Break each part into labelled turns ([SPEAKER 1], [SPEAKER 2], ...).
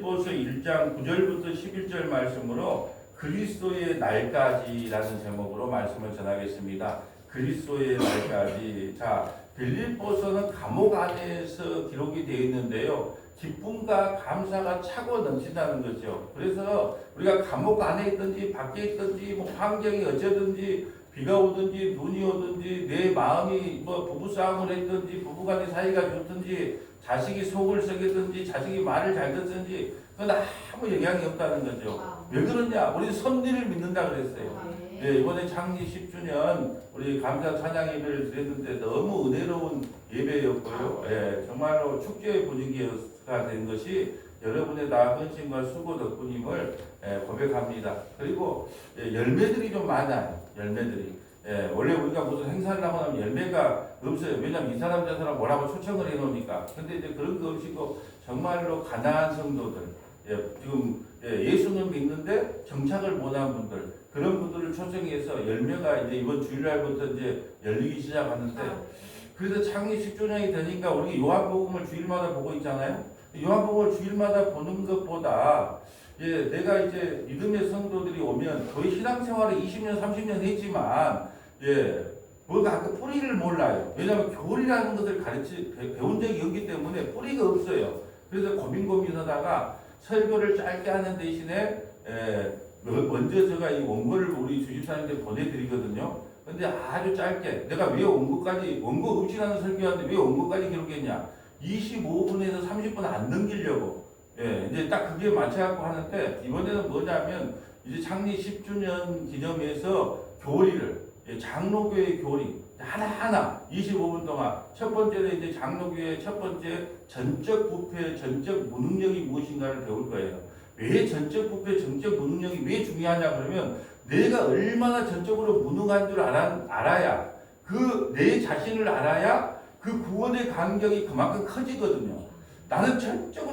[SPEAKER 1] 빌립보서 1장 9절부터 11절 말씀으로 그리스도의 날까지라는 제목으로 말씀을 전하겠습니다. 그리스도의 날까지. 자, 빌립보서는 감옥 안에서 기록이 되어 있는데요. 기쁨과 감사가 차고 넘친다는 거죠. 그래서 우리가 감옥 안에 있든지 밖에 있든지 뭐 환경이 어쩌든지 비가 오든지 눈이 오든지 내 마음이 뭐 부부싸움을 했든지 부부간의 사이가 좋든지 자식이 속을 썩이든지 자식이 말을 잘 듣든지 그건 아무 영향이 없다는 거죠. 왜 그러냐? 우리 섭리를 믿는다 그랬어요. 네, 이번에 창립 10주년 우리 감사 찬양 예배를 드렸는데 너무 은혜로운 예배였고요. 예, 정말로 축제의 분위기가 된 것이 여러분의 다 헌신과 수고 덕분임을 고백합니다. 그리고 열매들이 좀 많아요. 열매들이. 원래 우리가 무슨 행사를 하면 열매가 없어요. 왜냐면 이 사람 저 사람 뭐라고 초청을 해놓으니까. 근데 이제 그런 거 없이고 정말로 가난한 성도들, 지금 예수는 믿는데 정착을 못한 분들, 그런 분들을 초청해서 열매가 이제 이번 주일날부터 이제 열리기 시작하는데, 그래서 창립 10주년이 되니까 우리 요한복음을 주일마다 보고 있잖아요. 요한복음을 주일마다 보는 것보다 내가 이제 믿음의 성도들이 오면 거의 신앙생활을 20년, 30년 했지만 뭐가 그 뿌리를 몰라요. 왜냐하면 교리라는 것을 배운 적이 없기 때문에 뿌리가 없어요. 그래서 고민하다가 설교를 짧게 하는 대신에 먼저 제가 이 원고를 우리 주집사님한테 보내드리거든요. 근데 아주 짧게 내가 왜 원고 없이 하는 설교하는데 왜 원고까지 기록했냐? 25분에서 30분 안 넘기려고. 이제 딱 그게 맞춰갖고 하는데, 이번에는 뭐냐면, 이제 창립 10주년 기념해서 교리를, 장로교회 교리, 하나하나 25분 동안, 첫 번째는 이제 장로교회 첫 번째 전적 부패, 전적 무능력이 무엇인가를 배울 거예요. 왜 전적 부패, 전적 무능력이 왜 중요하냐 그러면, 내가 얼마나 전적으로 무능한 줄 알아야, 내 자신을 알아야 그 구원의 간격이 그만큼 커지거든요. 나는 전적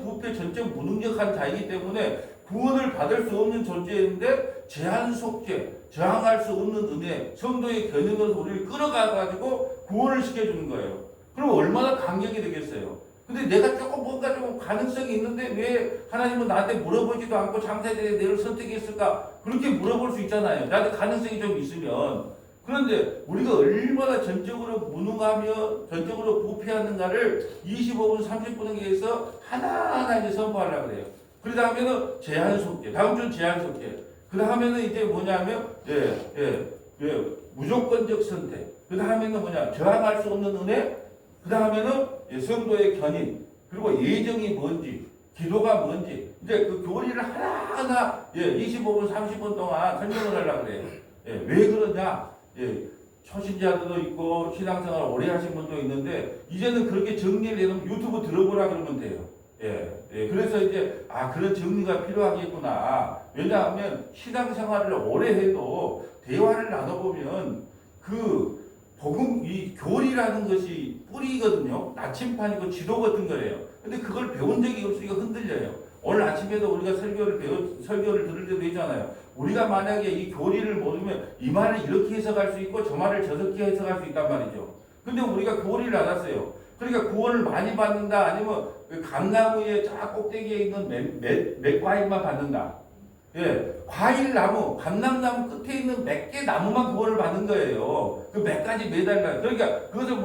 [SPEAKER 1] 부패, 전적 무능력한 자이기 때문에 구원을 받을 수 없는 존재인데 제한 속죄, 저항할 수 없는 은혜, 성도의 견인으로 우리를 끌어가가지고 구원을 시켜주는 거예요. 그럼 얼마나 간격이 되겠어요? 근데 내가 조금 뭔가 좀 가능성이 있는데 왜 하나님은 나한테 물어보지도 않고 장사에 내를 선택했을까? 그렇게 물어볼 수 있잖아요. 나한테 가능성이 좀 있으면. 그런데 우리가 얼마나 전적으로 무능하며 전적으로 부패하는가를 25분, 30분에 의해서 하나하나 이제 선포하려고 그래요. 그 다음에는 제한 속죄. 다음 주는 제한 속죄. 그 다음에는 이제 뭐냐면, 무조건적 선택. 그 다음에는 저항할 수 없는 은혜. 그 다음에는 성도의 견인. 그리고 예정이 뭔지. 기도가 뭔지. 이제 그 교리를 하나하나 25분, 30분 동안 설명을 하려고 그래요. 왜 그러냐? 초신자들도 있고 신앙생활 오래 하신 분도 있는데 이제는 그렇게 정리를 해놓으면 유튜브 들어보라 그러면 돼요. 그래서 이제 그런 정리가 필요하겠구나. 왜냐하면 신앙생활을 오래 해도 대화를 나눠보면 그 복음 이 교리라는 것이 뿌리거든요. 나침판이고 지도 같은 거예요. 근데 그걸 배운 적이 없으니까 흔들려요. 오늘 아침에도 우리가 설교를 들을 때도 있잖아요. 우리가 만약에 이 교리를 모르면 이 말을 이렇게 해석할 수 있고 저 말을 저렇게 해석할 수 있단 말이죠. 근데 우리가 교리를 알았어요. 그러니까 구원을 많이 받는다 아니면 그 감나무의 저 꼭대기에 있는 몇 과일만 받는다. 과일나무, 감람나무 끝에 있는 몇 개 나무만 구원을 받는 거예요. 그 몇 가지 매달려. 그러니까 그것은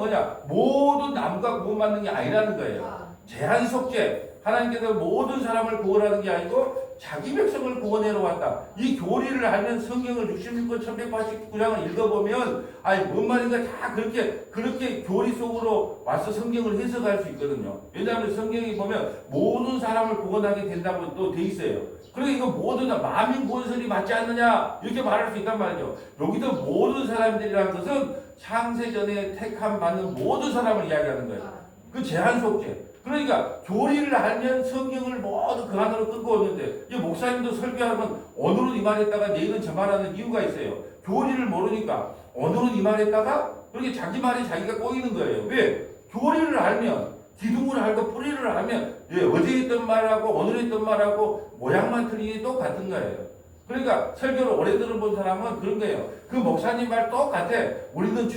[SPEAKER 1] 모든 나무가 구원받는 게 아니라는 거예요. 제한 속죄. 하나님께서 모든 사람을 구원하는 게 아니고 자기 백성을 구원하러 왔다. 이 교리를 알면 성경을 66권 1189장을 읽어보면 뭔 말인가 다 그렇게 교리 속으로 와서 성경을 해석할 수 있거든요. 왜냐하면 성경이 보면 모든 사람을 구원하게 된다고 또 돼 있어요. 그러니까 이거 모든 만민 구원설이 맞지 않느냐 이렇게 말할 수 있단 말이죠. 여기도 모든 사람들이라는 것은 창세전에 택함 받는 모든 사람을 이야기하는 거예요. 그 제한 속죄. 그러니까 교리를 알면 성경을 모두 그 안으로 끌고 오는데 이 목사님도 설교하면 오늘은 이 말했다가 내일은 저 말하는 이유가 있어요. 교리를 모르니까 오늘은 이 말했다가 그렇게 자기 말이 자기가 꼬이는 거예요. 왜? 교리를 알면 기둥을 알고 뿌리를 알면 어제 했던 말하고 오늘 했던 말하고 모양만 틀리니 똑같은 거예요. 그러니까 설교를 오래 들어본 사람은 그런 거예요. 그 목사님 말 똑같아. 우리는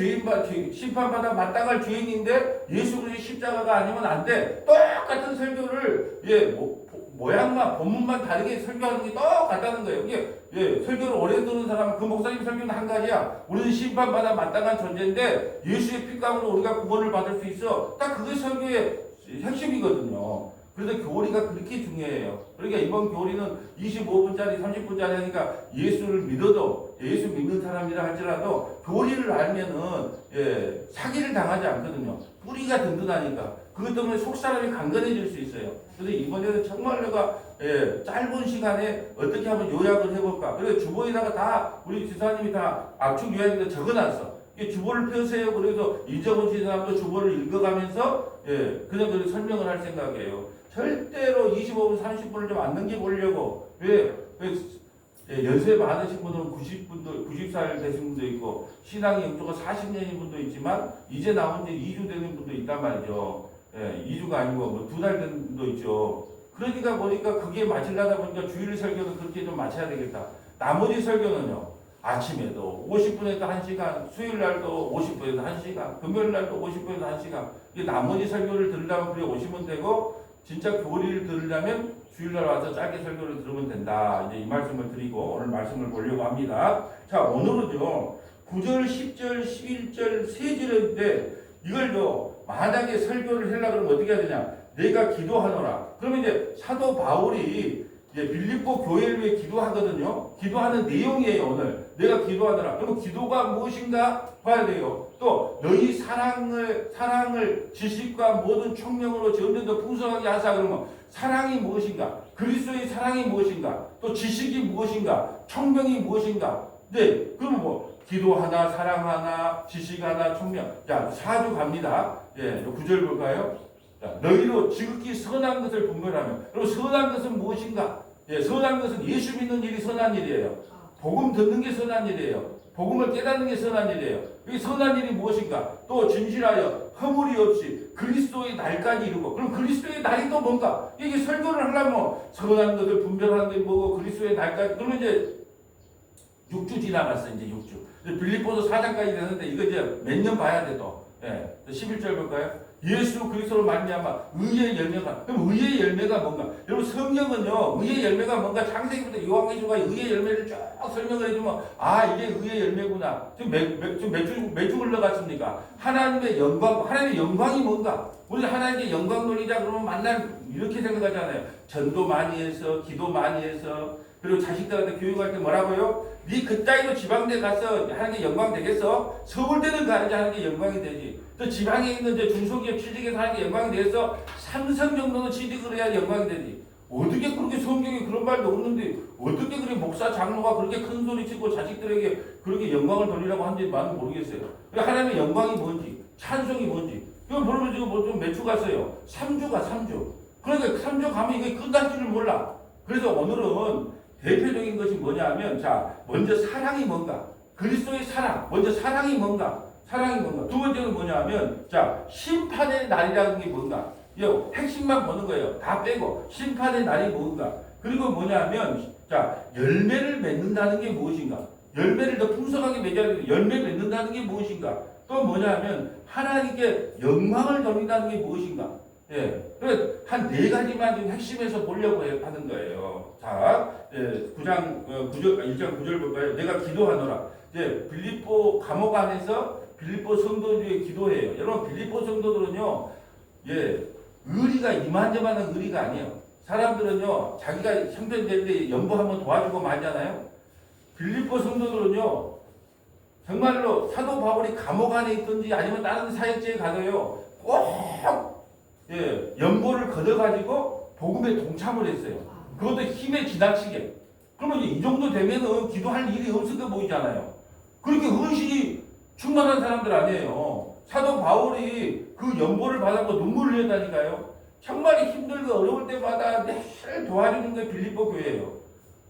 [SPEAKER 1] 심판받아 마땅할 죄인인데 예수 그리스도 십자가가 아니면 안 돼. 똑같은 설교를 모양만 본문만 다르게 설교하는 게 똑같다는 거예요. 이게 설교를 오래 듣는 사람은 그 목사님 설교는 한 가지야. 우리는 심판받아 마땅한 존재인데 예수의 피감으로 우리가 구원을 받을 수 있어. 딱 그게 설교의 핵심이거든요. 그래서 교리가 그렇게 중요해요. 그러니까 이번 교리는 25분짜리 30분짜리 하니까 예수를 믿어도 예수 믿는 사람이라 할지라도 교리를 알면은 사기를 당하지 않거든요. 뿌리가 든든하니까. 그것 때문에 속사람이 강건해질 수 있어요. 그래서 이번에는 정말 내가 짧은 시간에 어떻게 하면 요약을 해볼까. 그래서 주보에다가 다 우리 지사님이 다 압축 요약에다 적어놨어. 주보를 펴세요. 그래서 이정은 지사님도 주보를 읽어가면서 그냥 설명을 할 생각이에요. 절대로 25분, 30분을 좀 안 넘겨보려고. 연세 많으신 분들은 90살 되신 분도 있고, 신앙의 영조가 40년인 분도 있지만, 이제 나온 지 2주 되는 분도 있단 말이죠. 2주가 아니고, 뭐 2달 된 분도 있죠. 그러니까 보니까 그게 맞으려다 보니까 주일 설교는 그렇게 좀 맞춰야 되겠다. 나머지 설교는요, 아침에도 50분에서 1시간, 수요일 날도 50분에서 1시간, 금요일 날도 50분에서 1시간. 나머지 설교를 들으려면 그래 오시면 되고, 진짜 교리를 들으려면 주일날 와서 짧게 설교를 들으면 된다. 이제 이 말씀을 드리고 오늘 말씀을 보려고 합니다. 자, 오늘은요, 9절, 10절, 11절, 3절인데 이걸요, 만약에 설교를 하려고 그러면 어떻게 해야 되냐? 내가 기도하노라. 그러면 이제 사도 바울이 빌립보 교회를 위해 기도하거든요. 기도하는 내용이에요, 오늘. 내가 기도하노라. 그러면 기도가 무엇인가 봐야 돼요. 또 너희 사랑을 지식과 모든 총명으로 점점 더 풍성하게 하사. 그러면 사랑이 무엇인가? 그리스도의 사랑이 무엇인가? 또 지식이 무엇인가? 총명이 무엇인가? 네, 그러면 뭐 기도하나, 사랑하나, 지식하나, 총명. 자, 4주 갑니다. 9절 볼까요? 자, 너희로 지극히 선한 것을 분별하며. 그리고 선한 것은 무엇인가? 선한 것은 예수 믿는 일이 선한 일이에요. 복음 듣는 게 선한 일이에요. 복음을 깨닫는 게 선한 일이에요. 이 선한 일이 무엇인가? 또 진실하여 허물이 없이 그리스도의 날까지 이루고. 그럼 그리스도의 날이 또 뭔가? 이게 설교를 하려면 선한 것을 분별하는 게 뭐고 그리스도의 날까지. 그러면 이제 6주 지나갔어. 이제 6주. 빌립보서 4장까지 되는데 이거 이제 몇 년 봐야 돼 또. 11절 볼까요? 예수 그리스도로 말미암아 의의 열매가. 그럼 의의 열매가 뭔가? 여러분 성경은요, 의의 열매가 뭔가 창세기부터 요한계시록까지 의의 열매를 쭉 설명을 해주면 이게 의의 열매구나. 지금 매주 흘러갔습니까? 하나님의 영광이 뭔가? 우리 하나님의 영광 돌리자 그러면 만날 이렇게 생각하잖아요. 전도 많이 해서, 기도 많이 해서, 그리고 자식들한테 교육할 때 뭐라고요? 네 그따위로 지방대 가서 하는 게 영광 되겠어? 서울대는 가야지 하는 게 영광이 되지. 또 지방에 있는 이제 중소기업 취직해서 하는 게 영광이 돼서 삼성 정도는 취직을 해야 영광이 되지. 어떻게 그렇게 성경에 그런 말도 없는데 어떻게 그렇게 목사 장로가 그렇게 큰 소리 치고 자식들에게 그렇게 영광을 돌리라고 하는지 나는 모르겠어요. 하나님의 영광이 뭔지, 찬송이 뭔지. 이거 물어보면 지금 뭐 좀 몇 주 갔어요? 3주가 3주. 그러니까 3주 가면 이게 끝날 줄을 몰라. 그래서 오늘은 대표적인 것이 뭐냐면, 자, 먼저 사랑이 뭔가? 그리스도의 사랑. 먼저 사랑이 뭔가? 사랑이 뭔가? 두 번째는 뭐냐면, 자, 심판의 날이라는 게 뭔가? 이거 핵심만 보는 거예요. 다 빼고. 심판의 날이 뭔가? 그리고 뭐냐면, 자, 열매를 맺는다는 게 무엇인가? 열매를 더 풍성하게 맺어야 열매 맺는다는 게 무엇인가? 또 뭐냐면, 하나님께 영광을 돌린다는 게 무엇인가? 그래서 한 4가지만 좀 핵심에서 보려고 하는 거예요. 자, 1장 9절 볼까요? 내가 기도하노라. 빌립보 감옥 안에서 빌립보 성도들이 기도해요. 여러분, 빌립보 성도들은요, 의리가 이만저만한 의리가 아니에요. 사람들은요, 자기가 형편될 때 연보 한번 도와주고 말잖아요. 빌립보 성도들은요, 정말로 사도 바울이 감옥 안에 있든지 아니면 다른 사역지에 가서요, 꼭 연보를 걷어가지고 복음에 동참을 했어요. 그것도 힘에 지나치게. 그러면 이 정도 되면은 기도할 일이 없을 거 보이잖아요. 그렇게 헌신이 충만한 사람들 아니에요. 사도 바울이 그 연보를 받았고 눈물을 흘렸다니까요. 정말 힘들고 어려울 때마다 늘 도와주는 게 빌립보 교회예요.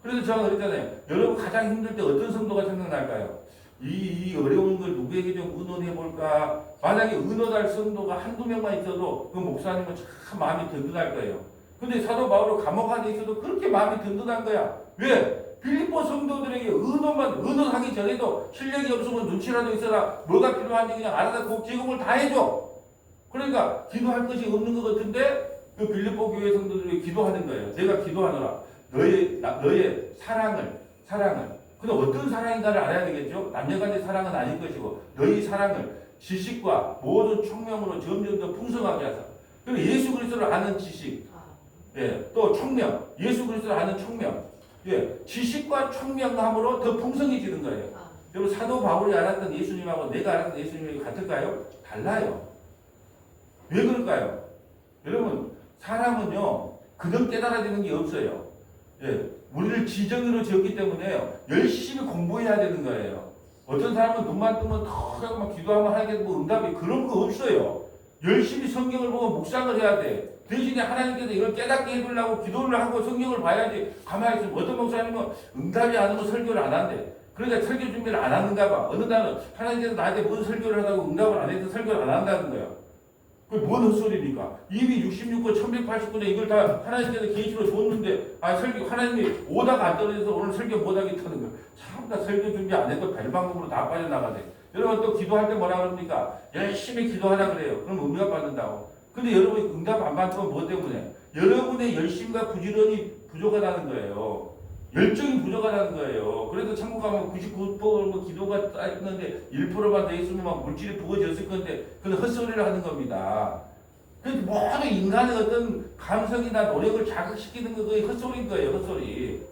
[SPEAKER 1] 그래서 제가 그랬잖아요. 여러분 가장 힘들 때 어떤 성도가 생각날까요? 이 어려운 걸 누구에게 좀 의논해볼까? 만약에 의논할 성도가 한두 명만 있어도 그 목사님은 참 마음이 든든할 거예요. 근데 사도 바울은 감옥 안에 있어도 그렇게 마음이 든든한 거야. 왜? 빌립보 성도들에게 의논하기 전에도 실력이 없으면 눈치라도 있어라. 뭐가 필요한지 그냥 알아서 그 제공을 다 해줘. 그러니까 기도할 것이 없는 것 같은데 그 빌립보 교회 성도들이 기도하는 거예요. 내가 기도하노라. 너의 사랑을. 근데 어떤 사랑인가를 알아야 되겠죠? 남녀간의 사랑은 아닐 것이고 너희 사랑을 지식과 모든 총명으로 점점 더 풍성하게 하사. 그리고 예수 그리스도를 아는 지식, 예, 또 총명, 예수 그리스도를 아는 총명, 예, 지식과 총명함으로 더 풍성해지는 거예요. 여러분 사도 바울이 알았던 예수님하고 내가 알았던 예수님이 같을까요? 달라요. 왜 그럴까요? 여러분 사람은요 그냥 깨달아지는 게 없어요. 예, 우리를 지정으로 지었기 때문에 열심히 공부해야 되는 거예요. 어떤 사람은 눈만 뜨면 턱 막 기도하면 하게 뭐 응답이 그런 거 없어요. 열심히 성경을 보고 묵상을 해야 돼. 대신에 하나님께서 이걸 깨닫게 해주려고 기도를 하고 성경을 봐야지. 가만히 있으면 어떤 목사님은 응답이 안 오면 설교를 안 한대. 그러니까 설교 준비를 안 하는가 봐. 어느 날은 하나님께서 나한테 뭔 설교를 하다고 응답을 안 해서 설교를 안 한다는 거야. 그게 뭔 헛소리입니까? 이미 66권, 1189권 이걸 다 하나님께서 계시로 줬는데 설교 하나님이 오다가 안 떨어져서 오늘 설교 못하겠다는 거야. 참나 설교 준비 안 해도 벨방법으로 다 빠져나가네. 여러분 또 기도할 때 뭐라 그럽니까? 열심히 기도하라 그래요. 그럼 응답 받는다고. 근데 여러분이 응답 안 받으면 뭐 때문에? 여러분의 열심과 부지런히 부족하다는 거예요. 열정이 부족하다는 거예요. 그래도 천국 가면 99% 뭐 기도가 있는데 1%만 더 있으면 막 물질이 부어졌을 건데 그건 헛소리를 하는 겁니다. 그래서 모든 인간의 어떤 감성이나 노력을 자극시키는 거 그게 헛소리인 거예요. 헛소리.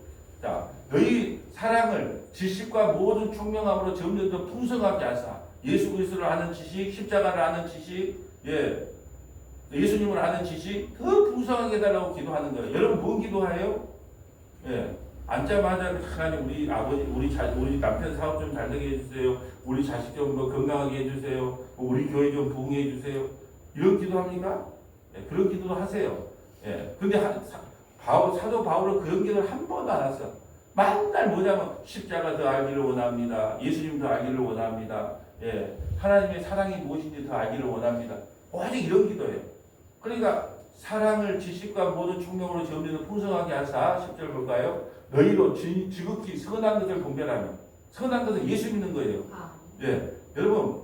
[SPEAKER 1] 자, 너희 사랑을 지식과 모든 총명함으로 점점 더 풍성하게 하사 예수 그리스도를 아는 지식, 십자가를 아는 지식, 예, 예수님을 아는 지식 더 풍성하게 해달라고 기도하는 거예요. 여러분 뭔 기도해요? 예. 앉자마자 하나님 우리 아버지 우리 남편 사업 좀 잘 되게 해주세요. 우리 자식 좀 뭐 건강하게 해주세요. 우리 교회 좀 부흥해 주세요. 이런 기도합니까? 예, 그런 기도도 하세요. 예. 근데 사도 바울은 그런 기도를 한 번도 안 했어. 맨날 뭐냐면 십자가 더 알기를 원합니다. 예수님 더 알기를 원합니다. 예. 하나님의 사랑이 무엇인지 더 알기를 원합니다. 오직 이런 기도예요. 그러니까 사랑을 지식과 모든 총명으로 점점 풍성하게 하사 10절 볼까요? 너희로 지극히 선한 것을 분별하며 선한 것은 예수 믿는 거예요. 예, 여러분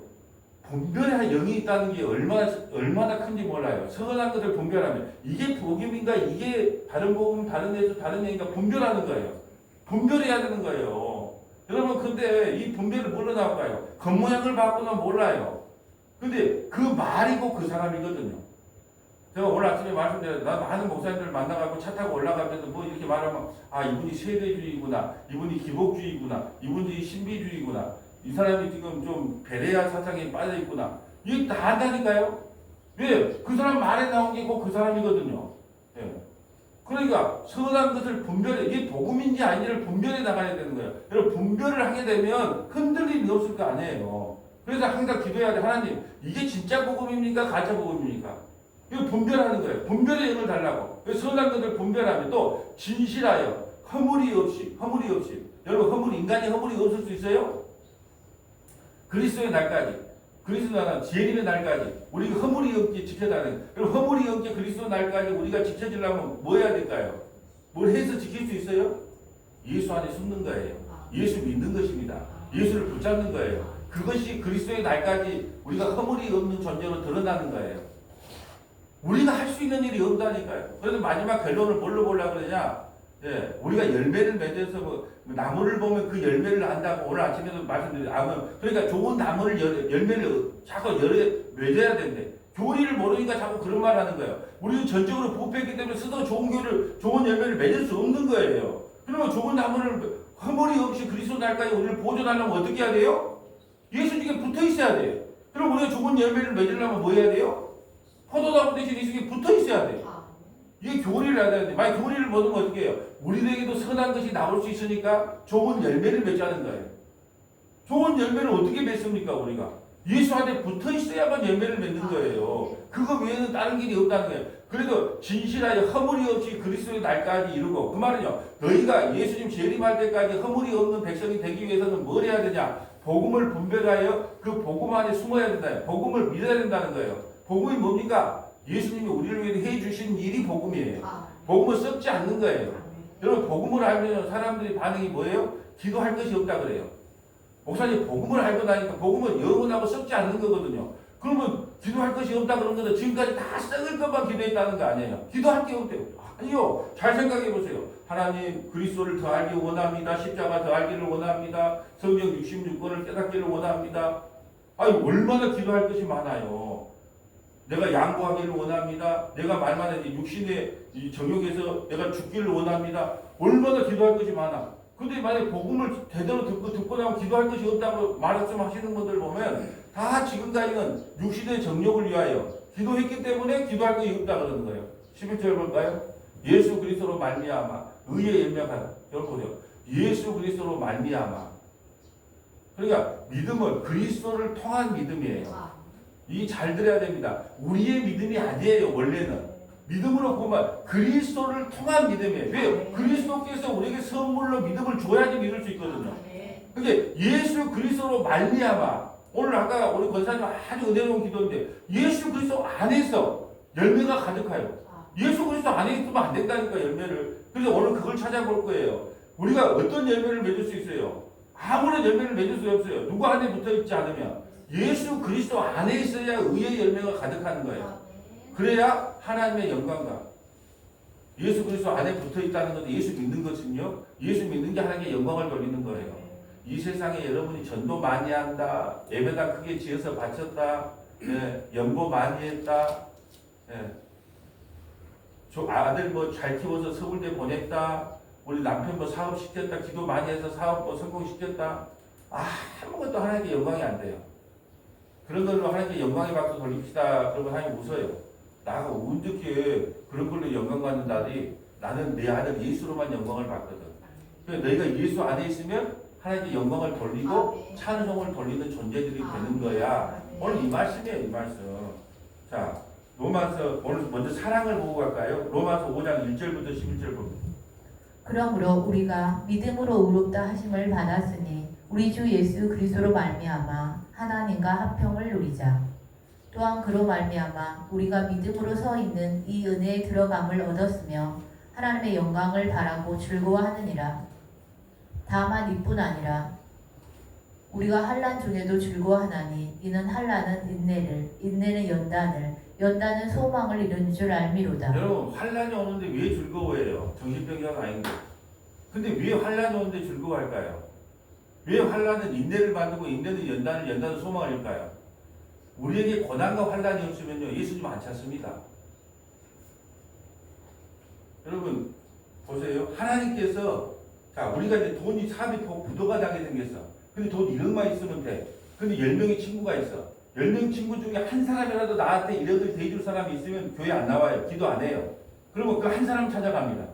[SPEAKER 1] 분별의 영이 있다는 게 얼마나 큰지 몰라요. 선한 것을 분별하며 이게 복음인가 이게 다른 복음 다른 예수 다른 얘기인가 분별하는 거예요. 분별해야 되는 거예요. 여러분 근데 이 분별을 뭘로 나올까요? 겉모양을 바꾸면 몰라요. 근데 그 말이고 그 사람이거든요. 제가 오늘 아침에 말씀드렸는데 나 많은 목사님들 만나가고 차 타고 올라가면서 뭐 이렇게 말하면 이분이 세대주의구나, 이분이 기복주의구나, 이분이 신비주의구나, 이 사람이 지금 좀 베레아 사상에 빠져있구나. 이게 다 안다니까요. 왜? 그 사람 말에 나온 게 꼭 그 사람이거든요. 예. 그러니까 선한 것을 분별해, 이게 복음인지 아닌지를 분별해 나가야 되는 거예요. 여러분 분별을 하게 되면 흔들림이 없을 거 아니에요. 그래서 항상 기도해야 돼. 하나님 이게 진짜 복음입니까? 가짜 복음입니까? 이거 분별하는 거예요. 분별의 영을 달라고. 선한 것을 분별하면 또 진실하여 허물이 없이. 여러분 인간이 허물이 없을 수 있어요? 그리스도의 날까지. 그리스도는 재림의 날까지. 우리가 허물이 없게 지켜다는. 여러분 허물이 없게 그리스도 날까지 우리가 지켜지려면 뭐 해야 될까요? 뭘 해서 지킬 수 있어요? 예수 안에 숨는 거예요. 예수 믿는 것입니다. 예수를 붙잡는 거예요. 그것이 그리스도의 날까지 우리가 허물이 없는 존재로 드러나는 거예요. 우리가 할 수 있는 일이 없다니까요. 그래서 마지막 결론을 뭘로 보려고 그러냐? 예, 우리가 열매를 맺어서 뭐 나무를 보면 그 열매를 안다고 오늘 아침에도 말씀드렸는데, 그러니까 좋은 나무를 열매를 자꾸 맺어야 된대. 교리를 모르니까 자꾸 그런 말 하는 거예요. 우리는 전적으로 부패했기 때문에 스스로 좋은 열매를 맺을 수 없는 거예요. 그러면 좋은 나무를 허물이 없이 그리스도 날까지 우리를 보존하려면 어떻게 해야 돼요? 예수님께 붙어 있어야 돼요. 그럼 우리가 좋은 열매를 맺으려면 뭐 해야 돼요? 포도나무 대신 예수님께 붙어 있어야 돼. 이게 교리를 해야 되는데, 만약 교리를 모르면 어떻게 해요? 우리에게도 선한 것이 나올 수 있으니까 좋은 열매를 맺자는 거예요. 좋은 열매를 어떻게 맺습니까, 우리가? 예수한테 붙어 있어야만 열매를 맺는 거예요. 그거 외에는 다른 길이 없다는 거예요. 그래도 진실하여 허물이 없이 그리스도의 날까지 이루고, 그 말은요, 너희가 예수님 재림할 때까지 허물이 없는 백성이 되기 위해서는 뭘 해야 되냐? 복음을 분별하여 그 복음 안에 숨어야 된다. 복음을 믿어야 된다는 거예요. 복음이 뭡니까? 예수님이 우리를 위해 해주신 일이 복음이에요. 복음은 썩지 않는 거예요. 여러분 복음을 알면 사람들이 반응이 뭐예요? 기도할 것이 없다 그래요. 목사님 복음을 알고 나니까 복음은 영원하고 썩지 않는 거거든요. 그러면 기도할 것이 없다 그런 거는 지금까지 다 썩을 것만 기도했다는 거 아니에요. 기도할 게 없대요. 아니요. 잘 생각해 보세요. 하나님 그리스도를 더 알기 원합니다. 십자가 더 알기를 원합니다. 성경 66권을 깨닫기를 원합니다. 아니 얼마나 기도할 것이 많아요. 내가 양보하기를 원합니다. 내가 말만 해도 육신의 이 정욕에서 내가 죽기를 원합니다. 얼마나 기도할 것이 많아. 근데 만약에 복음을 제대로 듣고 나면 기도할 것이 없다고 말씀하시는 분들 보면 다 지금까지는 육신의 정욕을 위하여 기도했기 때문에 기도할 것이 없다 그러는 거예요. 11절 볼까요? 예수 그리스도로 말미암아 의의 열매가 여러분 보세요. 예수 그리스도로 말미암아. 그러니까 믿음은 그리스도를 통한 믿음이에요. 이 잘 들어야 됩니다. 우리의 믿음이 아니에요. 원래는 믿음으로 보면 그리스도를 통한 믿음이에요. 왜? 그리스도께서 우리에게 선물로 믿음을 줘야지 믿을 수 있거든요. 그게 예수 그리스도로 말미암아. 오늘 아까 우리 권사님 아주 은혜로운 기도인데 예수 그리스도 안에서 열매가 가득해요. 예수 그리스도 안에 있으면 안 된다니까 열매를. 그래서 오늘 그걸 찾아볼 거예요. 우리가 어떤 열매를 맺을 수 있어요? 아무런 열매를 맺을 수 없어요. 누구 안에 붙어 있지 않으면 예수 그리스도 안에 있어야 의의 열매가 가득하는 거예요. 그래야 하나님의 영광과 예수 그리스도 안에 붙어 있다는 것도 예수 믿는 것은요. 예수 믿는 게 하나님께 영광을 돌리는 거예요. 이 세상에 여러분이 전도 많이 한다. 예배당 크게 지어서 바쳤다. 연보 많이 했다. 아들 뭐 잘 키워서 서울대 보냈다. 우리 남편 뭐 사업 시켰다. 기도 많이 해서 사업 뭐 성공시켰다. 아무것도 하나님께 영광이 안 돼요. 그런 걸로 하나님께 영광의 박수 돌립시다. 그러면 하나님 웃어요. 나가 어떻게 그런 걸로 영광 받는다니. 나는 내 아들 예수로만 영광을 받거든. 그러니까 너희가 예수 안에 있으면 하나님께 영광을 돌리고 찬송을 돌리는 존재들이 되는 거야. 오늘 이 말씀이에요. 이 말씀. 자, 로마서 오늘 먼저 사랑을 보고 갈까요? 로마서 5장 1절부터 11절 봅니다.
[SPEAKER 2] 그러므로 우리가 믿음으로 의롭다 하심을 받았으니 우리 주 예수 그리스도로 말미암아 하나님과 화평을 누리자. 또한 그로 말미암아 우리가 믿음으로 서 있는 이 은혜에 들어감을 얻었으며 하나님의 영광을 바라고 즐거워하느니라. 다만 이뿐 아니라 우리가 환난 중에도 즐거워하나니 이는 환난은 인내를, 인내는 연단을, 연단은 소망을 이루는 줄 알미로다.
[SPEAKER 1] 여러분 환난이 오는데 왜 즐거워해요? 정신병자가 아닌데. 근데 왜 환난이 오는데 즐거워할까요? 왜 환난은 인내를 만들고 인내는 연단을, 연단은 소망을 일까요? 우리에게 고난과 환난이 없으면요 예수님 안 찾습니다. 여러분 보세요. 하나님께서 자 우리가 이제 돈이 사업이 부도가 나게 생겼어. 근데 돈 1억만 있으면 돼. 근데 10명의 친구가 있어. 10명 친구 중에 한 사람이라도 나한테 1억을 대줄 사람이 있으면 교회 안 나와요. 기도 안 해요. 그러면 그 한 사람 찾아갑니다.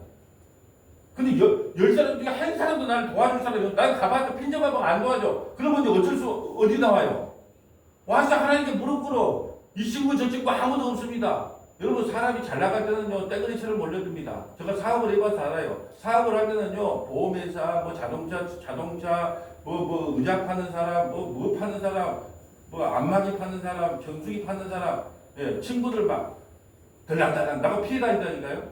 [SPEAKER 1] 근데 10사람 중에 한 사람도 나를 도와줄 사람이 난 가봐도 핀져가면 안 도와줘. 그러면 이제 어쩔 수 어디 나와요? 와서 하나님께 무릎 꿇어. 이 친구 저 친구 아무도 없습니다. 여러분 사람이 잘 나갈 때는요 떼거리처럼 몰려듭니다. 제가 사업을 해봐서 알아요. 사업을 할 때는요 보험회사, 뭐 자동차, 뭐 의자 파는 사람, 뭐 파는 사람, 뭐 안마기 파는 사람, 정수기 파는 사람, 친구들 막 들락달락 나가 피해 다닌다니까요.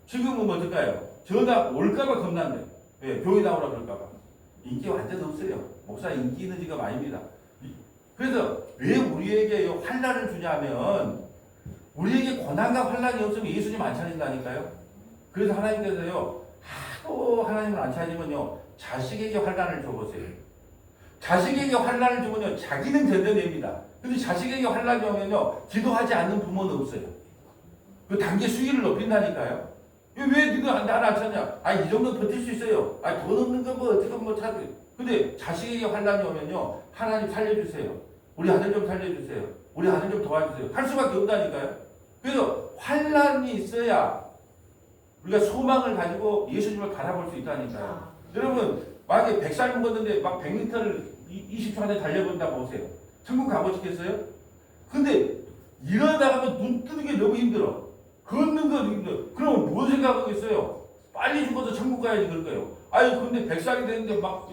[SPEAKER 1] 지금은 뭐 어떨까요? 전화 올까봐 겁난데. 교회 나오라 그럴까봐. 인기 완전 없어요. 목사 인기 있는 직업 아닙니다. 그래서 왜 우리에게 환난을 주냐면 우리에게 고난과 환난이 없으면 예수님 안 찾는다니까요. 그래서 하나님께서요 하도 하나님을 안 찾으면요 자식에게 환난을 줘보세요. 자식에게 환난을 주면요 자기는 견뎌냅니다. 근데 자식에게 환난이 오면요 기도하지 않는 부모는 없어요. 그 단계 수위를 높인다니까요. 왜 네가 나를 안 찾냐? 이 정도 버틸 수 있어요. 돈 없는 거 뭐 어떻게 뭐 찾을. 근데 자식에게 환난이 오면요 하나님 살려주세요. 우리 아들 좀 살려주세요. 우리 아들 좀 도와주세요. 할 수밖에 없다니까요. 그래서 환난이 있어야 우리가 소망을 가지고 예수님을 바라볼 수 있다니까요. 여러분 만약에 100살 먹었는데 막 100m를 20초 안에 달려본다고 보세요. 천국 가보시겠어요? 근데 일어나가면 눈 뜨는 게 너무 힘들어. 걷는 거 힘들어. 그럼 뭔 생각하고 있어요? 빨리 죽어서 천국 가야지 그럴 거예요. 근데 100살이 됐는데 막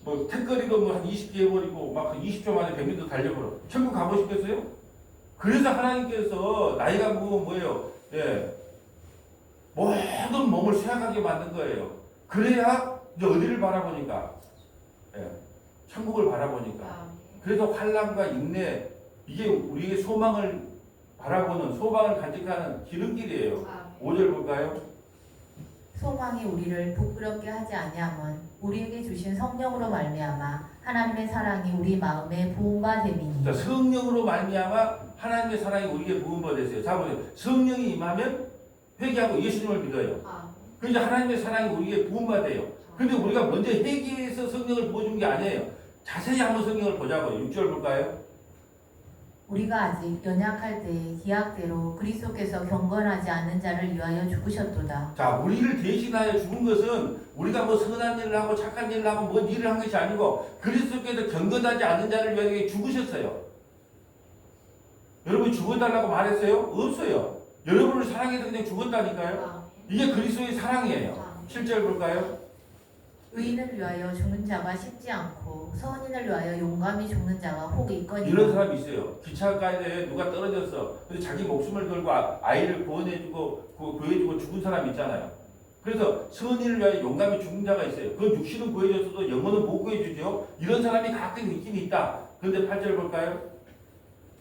[SPEAKER 1] 뭐 택거리도 뭐 한 20개 해버리고 막 20초 만에 100m 달려버려. 천국 가보시겠어요? 그래서 하나님께서 나이가 뭐예요? 모든 몸을 쇠약하게 만든 거예요. 그래야 이제 어디를 바라보니까? 천국을 바라보니까. 그래서 환난과 인내 이게 우리의 소망을 바라보는 소망을 간직하는 기름길이에요. 5절 볼까요?
[SPEAKER 2] 소망이 우리를 부끄럽게 하지 아니함은 우리에게 주신 성령으로 말미암아 하나님의 사랑이 우리 마음에 부음과 됨이니.
[SPEAKER 1] 자, 성령으로 말미암아 하나님의 사랑이 우리에게 부음과 됐어요. 자 보세요. 성령이 임하면 회개하고 예수님을 믿어요. 그러니까 하나님의 사랑이 우리에게 부음과 돼요. 근데 우리가 먼저 회개해서 성령을 부어준 게 아니에요. 자세히 한번 성령을 보자고요. 6절 볼까요?
[SPEAKER 2] 우리가 아직 연약할 때에 기약대로 그리스도께서 경건하지 않은 자를 위하여 죽으셨도다.
[SPEAKER 1] 자, 우리를 대신하여 죽은 것은 우리가 뭐 선한 일을 하고 착한 일을 하고 뭔 일을 한 것이 아니고 그리스도께서 경건하지 않은 자를 위하여 죽으셨어요. 여러분이 죽어달라고 말했어요? 없어요. 여러분을 사랑해서 그냥 죽었다니까요. 이게 그리스도의 사랑이에요. 7절 볼까요?
[SPEAKER 2] 의인을 위하여 죽는 자가 쉽지 않고 선인을 위하여 용감히 죽는 자가 혹 있거니와.
[SPEAKER 1] 이런 사람이 있어요. 기차가에 누가 떨어졌어. 근데 자기 목숨을 걸고 아이를 구원해주고 구해주고 죽은 사람 있잖아요. 그래서 선인을 위하여 용감히 죽는 자가 있어요. 그 육신은 구해줬어도 영혼은 못 구해주죠. 이런 사람이 가끔 있긴 있다. 그런데 8절 볼까요?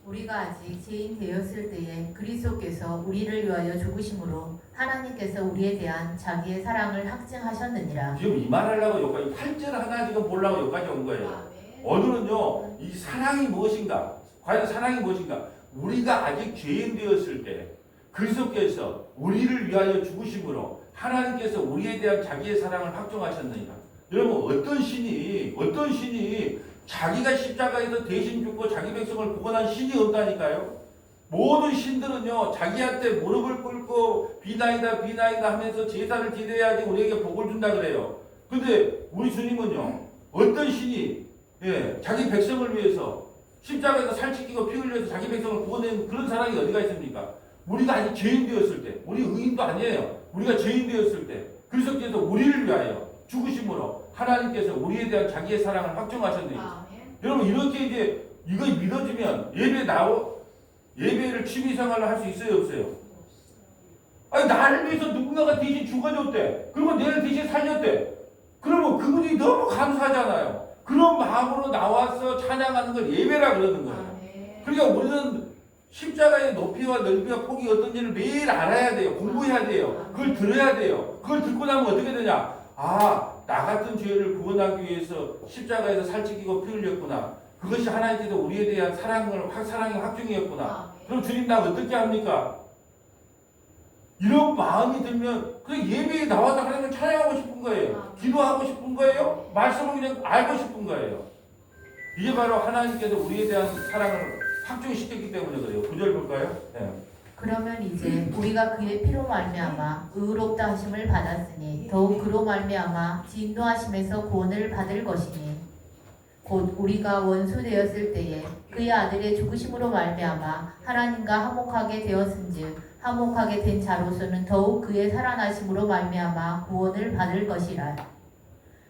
[SPEAKER 2] 우리가 아직 죄인 되었을 때에 그리스도께서 우리를 위하여 죽으심으로 하나님께서 우리에 대한 자기의 사랑을 확증하셨느니라.
[SPEAKER 1] 지금 이 말하려고 여기까지 8절 하나 지금 보려고 여기까지 온 거예요. 오늘은요, 이 사랑이 무엇인가? 과연 사랑이 무엇인가? 우리가 아직 죄인 되었을 때 그리스도께서 우리를 위하여 죽으심으로 하나님께서 우리에 대한 자기의 사랑을 확정하셨느니라. 여러분 어떤 신이 자기가 십자가에서 대신 죽고 자기 백성을 구원한 신이 없다니까요. 모든 신들은요 자기한테 무릎을 꿇고 비나이다 비나이다 하면서 제사를 지내야지 우리에게 복을 준다 그래요. 근데 우리 주님은요 어떤 신이 자기 백성을 위해서 십자가에서 살찌끼고 피 흘려서 자기 백성을 구원한 그런 사랑이 어디가 있습니까? 우리가 아직 죄인 되었을 때, 우리 의인도 아니에요. 우리가 죄인 되었을 때 그리스도께서 우리를 위하여 죽으심으로 하나님께서 우리에 대한 자기의 사랑을 확정하셨네요. 여러분 이렇게 이제 이거 믿어지면 예배를 취미생활로 할 수 있어요 없어요? 아니 나를 위해서 누군가가 대신 죽어줬대. 그리고 내를 대신 살렸대. 그러면 그분이 너무 감사하잖아요. 그런 마음으로 나와서 찬양하는 걸 예배라 그러는 거예요. 그러니까 우리는 십자가의 높이와 넓이와 폭이 어떤지를 매일 알아야 돼요. 공부해야 돼요. 그걸 들어야 돼요. 그걸 듣고 나면 어떻게 되냐? 나 같은 죄를 구원하기 위해서 십자가에서 살찌기고 피 흘렸구나. 그것이 하나님께서 우리에 대한 사랑의 확증이었구나. 그럼 주님 나 어떻게 합니까? 이런 마음이 들면 그냥 예배에 나와서 하나님을 찬양하고 싶은 거예요. 기도하고 싶은 거예요. 말씀을 그냥 알고 싶은 거예요. 이게 바로 하나님께서 우리에 대한 사랑을 확증시켰기 때문에 그래요. 9절 볼까요? 네.
[SPEAKER 2] 그러면 이제 우리가 그의 피로 말미암아 의롭다 하심을 받았으니 더욱 그로 말미암아 진노하심에서 구원을 받을 것이니 곧 우리가 원수 되었을 때에 그의 아들의 죽으심으로 말미암아 하나님과 화목하게 되었은즉 화목하게 된 자로서는 더욱 그의 살아나심으로 말미암아 구원을 받을 것이라.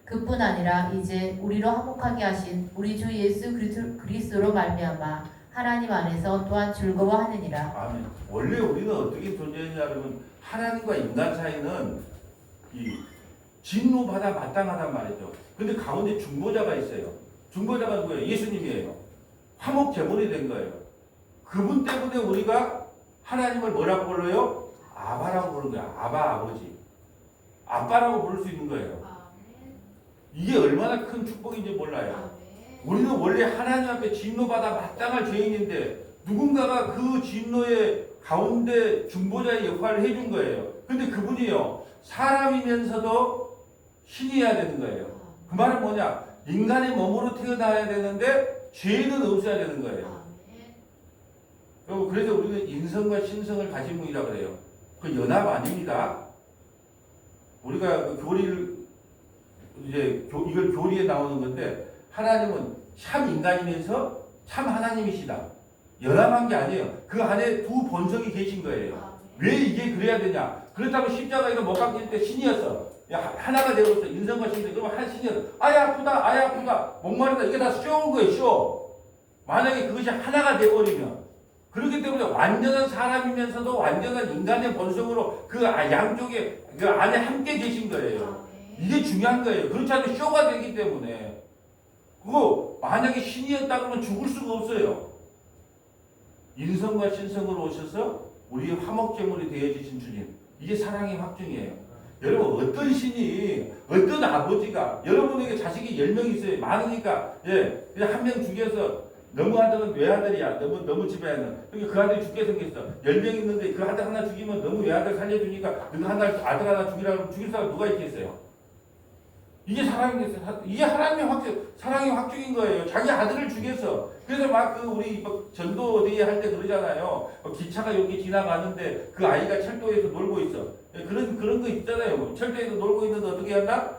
[SPEAKER 2] 그뿐 아니라 이제 우리로 화목하게 하신 우리 주 예수 그리스도로 말미암아 하나님 안에서 또한 즐거워하느니라.
[SPEAKER 1] 아멘. 원래 우리는 어떻게 존재했냐면 하나님과 인간 사이는 이 진노받아 마땅하단 말이죠. 근데 가운데 중보자가 있어요. 중보자가 누구예요? 예수님이에요. 화목 제물이 된 거예요. 그분 때문에 우리가 하나님을 뭐라고 불러요? 아바라고 부르는 거야. 아바 아버지. 아빠라고 부를 수 있는 거예요. 이게 얼마나 큰 축복인지 몰라요. 우리는 원래 하나님 앞에 진노받아 마땅할 죄인인데 누군가가 그 진노의 가운데 중보자의 역할을 해준 거예요. 근데 그분이요 사람이면서도 신이어야 되는 거예요. 그 말은 뭐냐? 인간의 몸으로 태어나야 되는데 죄는 없어야 되는 거예요. 그래서 우리는 인성과 신성을 가진 분이라 그래요. 그 연합 아닙니다. 우리가 그 교리를 이제 이걸 교리에 나오는 건데 하나님은 참 인간이면서 참 하나님이시다. 연합한 게 아니에요. 그 안에 두 본성이 계신 거예요. 왜 이게 그래야 되냐? 그렇다면 십자가에서 못 박힐 때 신이었어. 하나가 되어서 인성과 신이 그러면 한 신이었어. 아야 아프다, 목마르다 이게 다 쇼인 거예요. 쇼. 만약에 그것이 하나가 되어버리면 그렇기 때문에 완전한 사람이면서도 완전한 인간의 본성으로 그 양쪽에 그 안에 함께 계신 거예요. 이게 중요한 거예요. 그렇지 않으면 쇼가 되기 때문에 그거 만약에 신이었다 그러면 죽을 수가 없어요. 인성과 신성으로 오셔서 우리의 화목제물이 되어지신 주님. 이게 사랑의 확증이에요. 여러분 어떤 신이 어떤 아버지가 여러분에게 자식이 10명 있어요. 많으니까 그냥 한 명 죽여서 너무 아들은 외아들이야. 너무 지배하는. 그러니까 그 아들이 죽게 생겼어. 10명 있는데 그 아들 하나 죽이면 너무 외아들 살려주니까 너가 아들 하나 죽이라고 죽일 사람 누가 있겠어요? 이게 사랑이겠어요. 이게 하나님의 사랑의 확증인 거예요. 자기 아들을 죽여서. 그래서 막 우리 전도대회 할 때 그러잖아요. 기차가 여기 지나가는데 그 아이가 철도에서 놀고 있어. 그런 거 있잖아요. 철도에서 놀고 있는데 어떻게 한다?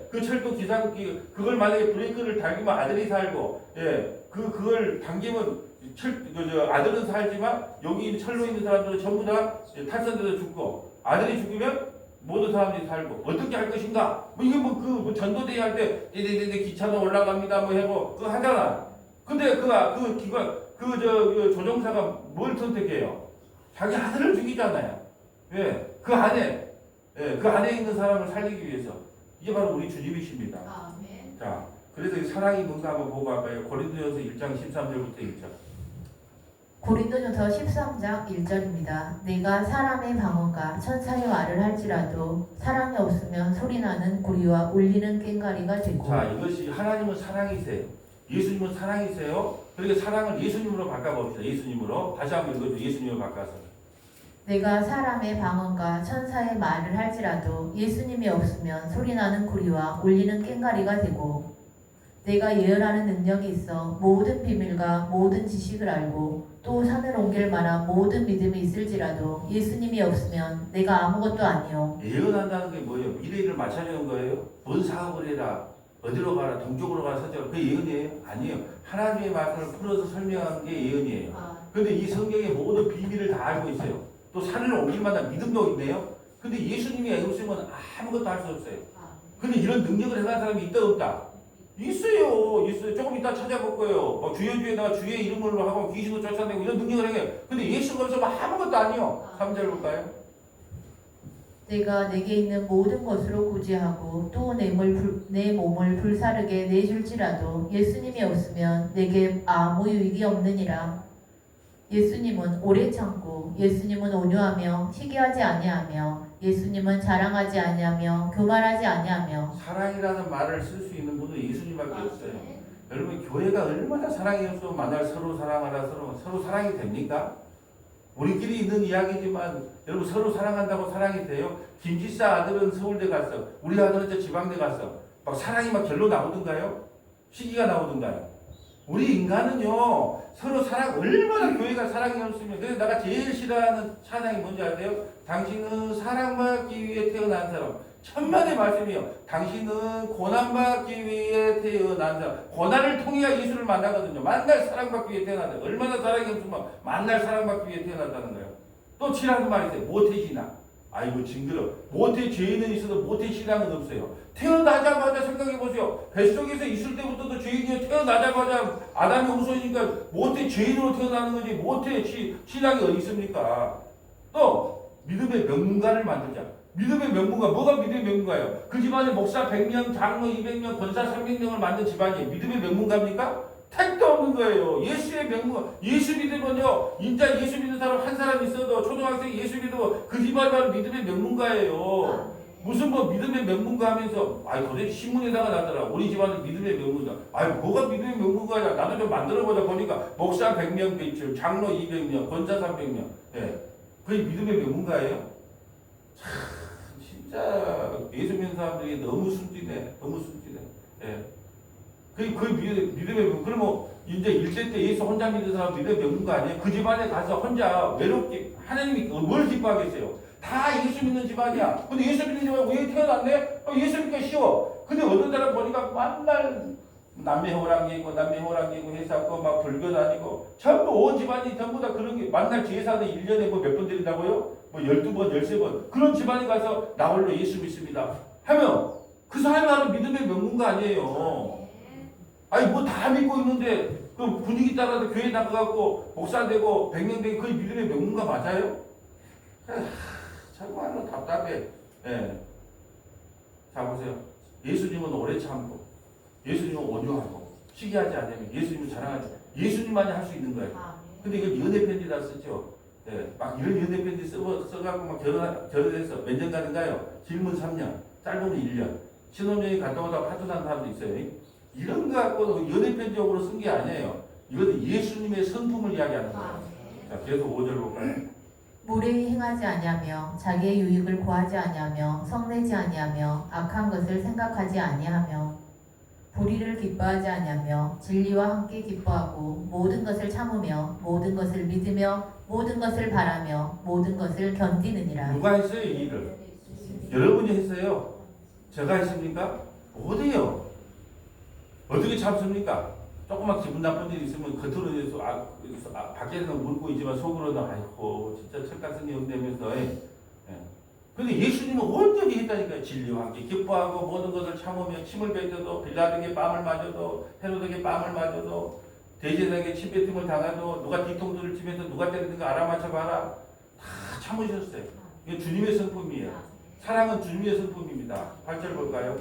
[SPEAKER 1] 그 철도 기상 그걸 만약에 브레이크를 당기면 아들이 살고, 그걸 당기면 아들은 살지만 여기 있는 철로에 있는 사람들은 전부 다 탈선돼서 죽고, 아들이 죽으면 모든 사람들이 살고 어떻게 할 것인가? 이게 전도대회 할 때 기차는 올라갑니다 하고 그거 하잖아. 근데 그 조종사가 뭘 선택해요? 자기 아들을 죽이잖아요. 그 안에 있는 사람을 살리기 위해서. 이게 바로 우리 주님이십니다.
[SPEAKER 2] 아멘.
[SPEAKER 1] 자, 그래서 이 사랑이 뭔가 한번 보고 갈까요? 고린도전서 1장 13절부터 1절.
[SPEAKER 2] 고린도전서 13장 1절입니다. 내가 사람의 방언과 천사의 말을 할지라도 사랑이 없으면 소리나는 구리와 울리는 꽹과리가 되고.
[SPEAKER 1] 자, 이것이 하나님은 사랑이세요. 예수님은 사랑이세요. 그러니까 사랑을 예수님으로 바꿔봅시다. 예수님으로. 다시 한번 읽어줘. 예수님으로 바꿔서.
[SPEAKER 2] 내가 사람의 방언과 천사의 말을 할지라도 예수님이 없으면 소리나는 구리와 울리는 꽹과리가 되고, 내가 예언하는 능력이 있어 모든 비밀과 모든 지식을 알고 또 산을 옮길 만한 모든 믿음이 있을지라도 예수님이 없으면 내가 아무것도 아니요.
[SPEAKER 1] 예언한다는 게 뭐예요? 미래를 맞춰주는 거예요? 뭔 사업을 해라, 어디로 가라, 동쪽으로 가라, 서쪽으로. 그게 예언이에요? 아니에요. 하나님의 말씀을 풀어서 설명하는 게 예언이에요. 근데 이 성경의 모든 비밀을 다 알고 있어요. 또 산을 옮길 만한 믿음도 있네요. 근데 예수님이 없으면 아무것도 할 수 없어요. 근데 이런 능력을 행하는 사람이 있다 없다? 있어요. 조금 이따 찾아볼 거예요. 주여주에다가 주의 이름으로 하고 귀신도 쫓아내고 이런 능력을 행해요. 근데 예수가 없으면 아무것도 아니요. 3절 볼까요?
[SPEAKER 2] 내가 내게 있는 모든 것으로 구제하고 또 내 몸을 불사르게 내줄지라도 예수님이 없으면 내게 아무 유익이 없느니라. 예수님은 오래 참고 예수님은 온유하며 시기하지 아니하며 예수님은 자랑하지 아니하며 교만하지 아니하며.
[SPEAKER 1] 사랑이라는 말을 쓸 수 있는 분은 예수님밖에 없어요. 여러분 교회가 얼마나 사랑이 없으면 만날 서로 사랑하라 서로 사랑이 됩니까? 우리끼리 있는 이야기지만 여러분 서로 사랑한다고 사랑이 돼요? 김지사 아들은 서울대 갔어. 우리 아들은 저 지방대 갔어. 막 사랑이 막 결로 나오던가요? 시기가 나오던가요? 우리 인간은요 서로 얼마나 교회가 사랑이 없으면. 그래서 내가 제일 싫어하는 찬양이 뭔지 아세요? 당신은 사랑받기 위해 태어난 사람. 천만의 말씀이요. 당신은 고난받기 위해 태어난 사람. 고난을 통해야 예수를 만나거든요. 만날 사랑받기 위해 태어난다. 얼마나 사랑이 없으면 만날 사랑받기 위해 태어났다는 거예요. 또 지나는 말이 있어요. 모태신앙. 아이고 징그러. 모태 죄인은 있어도 모태 신앙은 없어요. 태어나자마자 생각해보세요. 뱃속에서 있을 때부터도 죄인이요. 태어나자마자 아담의 후손이니까 모태 죄인으로 태어나는 거지 모태 신앙이 어디 있습니까? 또 믿음의 명문가를 만들자. 믿음의 명문가. 뭐가 믿음의 명문가예요? 그 집안에 목사 100명, 장로 200명, 권사 300명을 만든 집안이에요. 믿음의 명문가입니까? 택도 없는 거예요. 예수의 명문. 예수 믿으면요, 인자 예수 믿는 사람 한 사람 있어도 초등학생 예수 믿으면 그 집안이 바로 믿음의 명문가예요. 무슨 믿음의 명문가 하면서 도대체 신문에다가 나더라. 우리 집안은 믿음의 명문가. 뭐가 믿음의 명문가야? 나도 좀 만들어보자. 보니까 목사 100명 배출, 장로 200명, 권사 300명. 그게 믿음의 명문가예요? 참 진짜 예수 믿는 사람들이 너무 순진해. 그 믿음의 그러면 이제 일제 때 예수 혼자 믿는 사람 믿음의 명문가 아니에요? 그 집안에 가서 혼자 외롭게 하나님이 뭘 기뻐하겠어요? 다 예수 믿는 집안이야. 근데 예수 믿는 집안에 왜 태어났네? 예수 믿기가 쉬워. 근데 어떤 사람 보니까 맨날 남매 호랑이고 해서 막 불교 다니고 전부 온 집안이 전부 다 그런 게 만날 제사는 1년에 몇 번 드린다고요? 12번, 13번. 그런 집안에 가서 나 홀로 예수 믿습니다. 하면 그 사람이 바로 믿음의 명문가 아니에요. 다 믿고 있는데 그 분위기 따라서 교회 나가갖고 목사 되고 100명 되고 그게 믿음의 명문가 맞아요? 정말로 답답해. 자 보세요. 예수님은 오래 참고 예수님은 온유하고 시기하지 않으면 예수님을 자랑하지. 예수님만이 할 수 있는 거예요. 근데 이걸 연애 편지다 쓰죠. 예, 막 이런 연애 편지 써갖고 막 결혼해서 몇 년 가는가요? 질문 3년, 짧으면 1년. 신혼여행 갔다 오다가 파토난 사람도 있어요. 이런 거 갖고 연애 편지용으로 쓴 게 아니에요. 이것은 예수님의 성품을 이야기하는 거예요. 자, 계속 5절 볼까요?
[SPEAKER 2] 무례히 행하지 아니하며 자기의 유익을 구하지 아니하며 성내지 아니하며 악한 것을 생각하지 아니하며 불의를 기뻐하지 아니하며 진리와 함께 기뻐하고 모든 것을 참으며 모든 것을 믿으며 모든 것을 바라며 모든 것을 견디느니라.
[SPEAKER 1] 누가 했어요, 이 일을? 여러분이 했어요. 제가 했습니까? 어디요? 어떻게 참습니까? 조금만 기분 나쁜 일 있으면 겉으로는 밖에서는 울고 있지만 속으로는 아이고 진짜 철같은 영되면서 근데 예수님은 온전히 했다니까요. 진리와 함께 기뻐하고 모든 것을 참으며 침을 뱉어도 빌라도에게 뺨을 맞아도 헤로드에게 뺨을 맞아도 대제사장에게 침뱉음을 당해도 누가 뒤통수를 치면서 누가 때리는가 알아맞혀봐라. 다 참으셨어요. 이게 주님의 성품이에요. 사랑은 주님의 성품입니다. 8절 볼까요?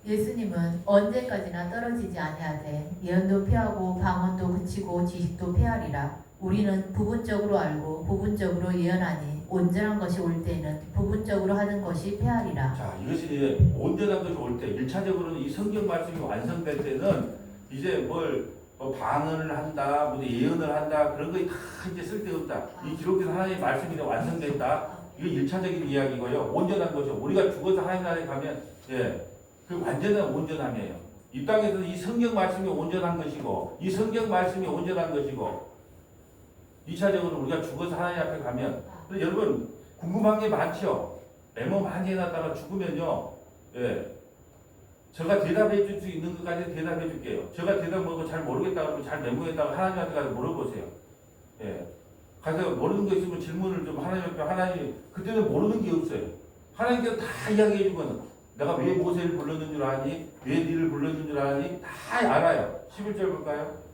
[SPEAKER 2] 예수님은 언제까지나 떨어지지 아니하되 예언도 폐하고 방언도 그치고 지식도 폐하리라. 우리는 부분적으로 알고 부분적으로 예언하니 온전한 것이 올 때에는 부분적으로 하는 것이 폐하리라.
[SPEAKER 1] 자, 이것이 온전한 것이 올 때, 1차적으로는 이 성경 말씀이 완성될 때는 이제 뭐 방언을 한다, 뭐 예언을 한다, 그런 거 다 이제 쓸데없다. 이 기록된 하나님의 말씀이 완성됐다. 이게 1차적인 이야기고요. 온전한 것이 우리가 죽어서 하나님 나라에 가면 그 완전한 온전함이에요. 이 땅에서 이 성경 말씀이 온전한 것이고 이 성경 말씀이 온전한 것이고 2차적으로 우리가 죽어서 하나님 앞에 가면 근데 여러분 궁금한 게 많죠. 메모 많이 해놨다가 죽으면요. 제가 대답해 줄 수 있는 것까지 대답해 줄게요. 제가 대답 뭐고 잘 모르겠다 그러면 잘 메모했다가 하나님한테 가서 물어보세요. 가서 모르는 거 있으면 질문을 좀 하나님 앞에 하나님 그때는 모르는 게 없어요. 하나님께서 다 이야기해 주거든. 내가 왜 모세를 불렀는 줄 아니? 왜 니를 불렀는 줄 아니? 다 알아요. 11절 볼까요?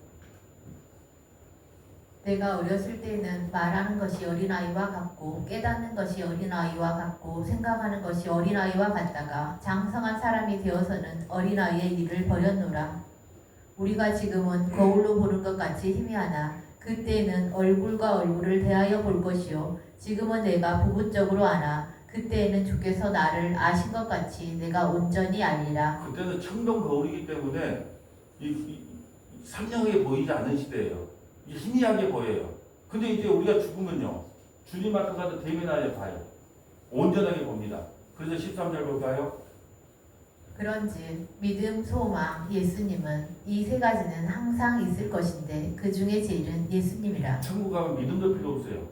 [SPEAKER 2] 내가 어렸을 때는 말하는 것이 어린아이와 같고 깨닫는 것이 어린아이와 같고 생각하는 것이 어린아이와 같다가 장성한 사람이 되어서는 어린아이의 일을 버렸노라. 우리가 지금은 거울로 보는 것 같이 희미하나 그때는 얼굴과 얼굴을 대하여 볼 것이요 지금은 내가 부분적으로 아나 그때에는 주께서 나를 아신 것 같이 내가 온전히 알리라.
[SPEAKER 1] 그때는 청동 거울이기 때문에 선명하게 보이지 않는 시대예요. 희미하게 보여요. 근데 이제 우리가 죽으면요. 주님 앞에 가서 대면하여 봐요. 온전하게 봅니다. 그래서 13절 볼까요?
[SPEAKER 2] 그런즉 믿음, 소망, 예수님은 이 세 가지는 항상 있을 것인데 그 중에 제일은 예수님이라.
[SPEAKER 1] 천국 가면 믿음도 필요 없어요.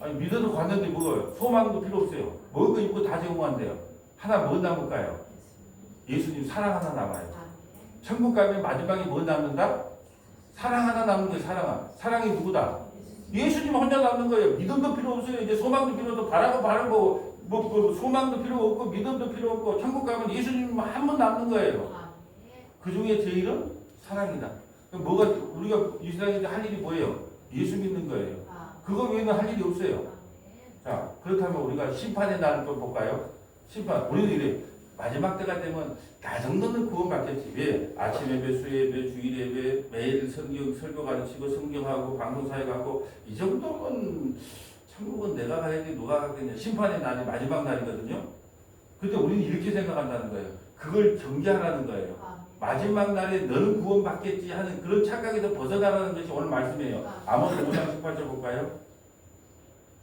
[SPEAKER 1] 아니 믿어도 갔는데 뭐 소망도 필요 없어요. 먹을 거 입고 다 제공한대요. 하나 뭐 남을까요? 예수님 사랑 하나 남아요. 천국 가면 마지막에 뭐 남는다? 사랑 하나 남는 거예요. 사랑이 누구다? 예수님 혼자 남는 거예요. 믿음도 필요 없어요. 이제 소망도 필요 없고 바라고 소망도 필요 없고 믿음도 필요 없고 천국 가면 예수님 한 번 남는 거예요. 그 중에 제일은 사랑이다. 뭐가 우리가 이 세상에 할 일이 뭐예요? 예수 믿는 거예요. 그거 외에는 할 일이 없어요. 자, 그렇다면 우리가 심판의 날을 또 볼까요? 심판. 우리는 이래 마지막 때가 되면 나 정도는 구원받겠지. 왜? 아침 예배, 수예배, 주일 예배, 매일 성경 설교 가르치고 성경하고 방송사회 가고 이 정도면 천국은 내가 가야지 누가 가겠냐. 심판의 날이 마지막 날이거든요. 근데 우리는 이렇게 생각한다는 거예요. 그걸 경계하라는 거예요. 마지막 날에 너는 구원받겠지 하는 그런 착각에서 벗어나라는 것이 오늘 말씀이에요. 아모스 5장 18절 볼까요?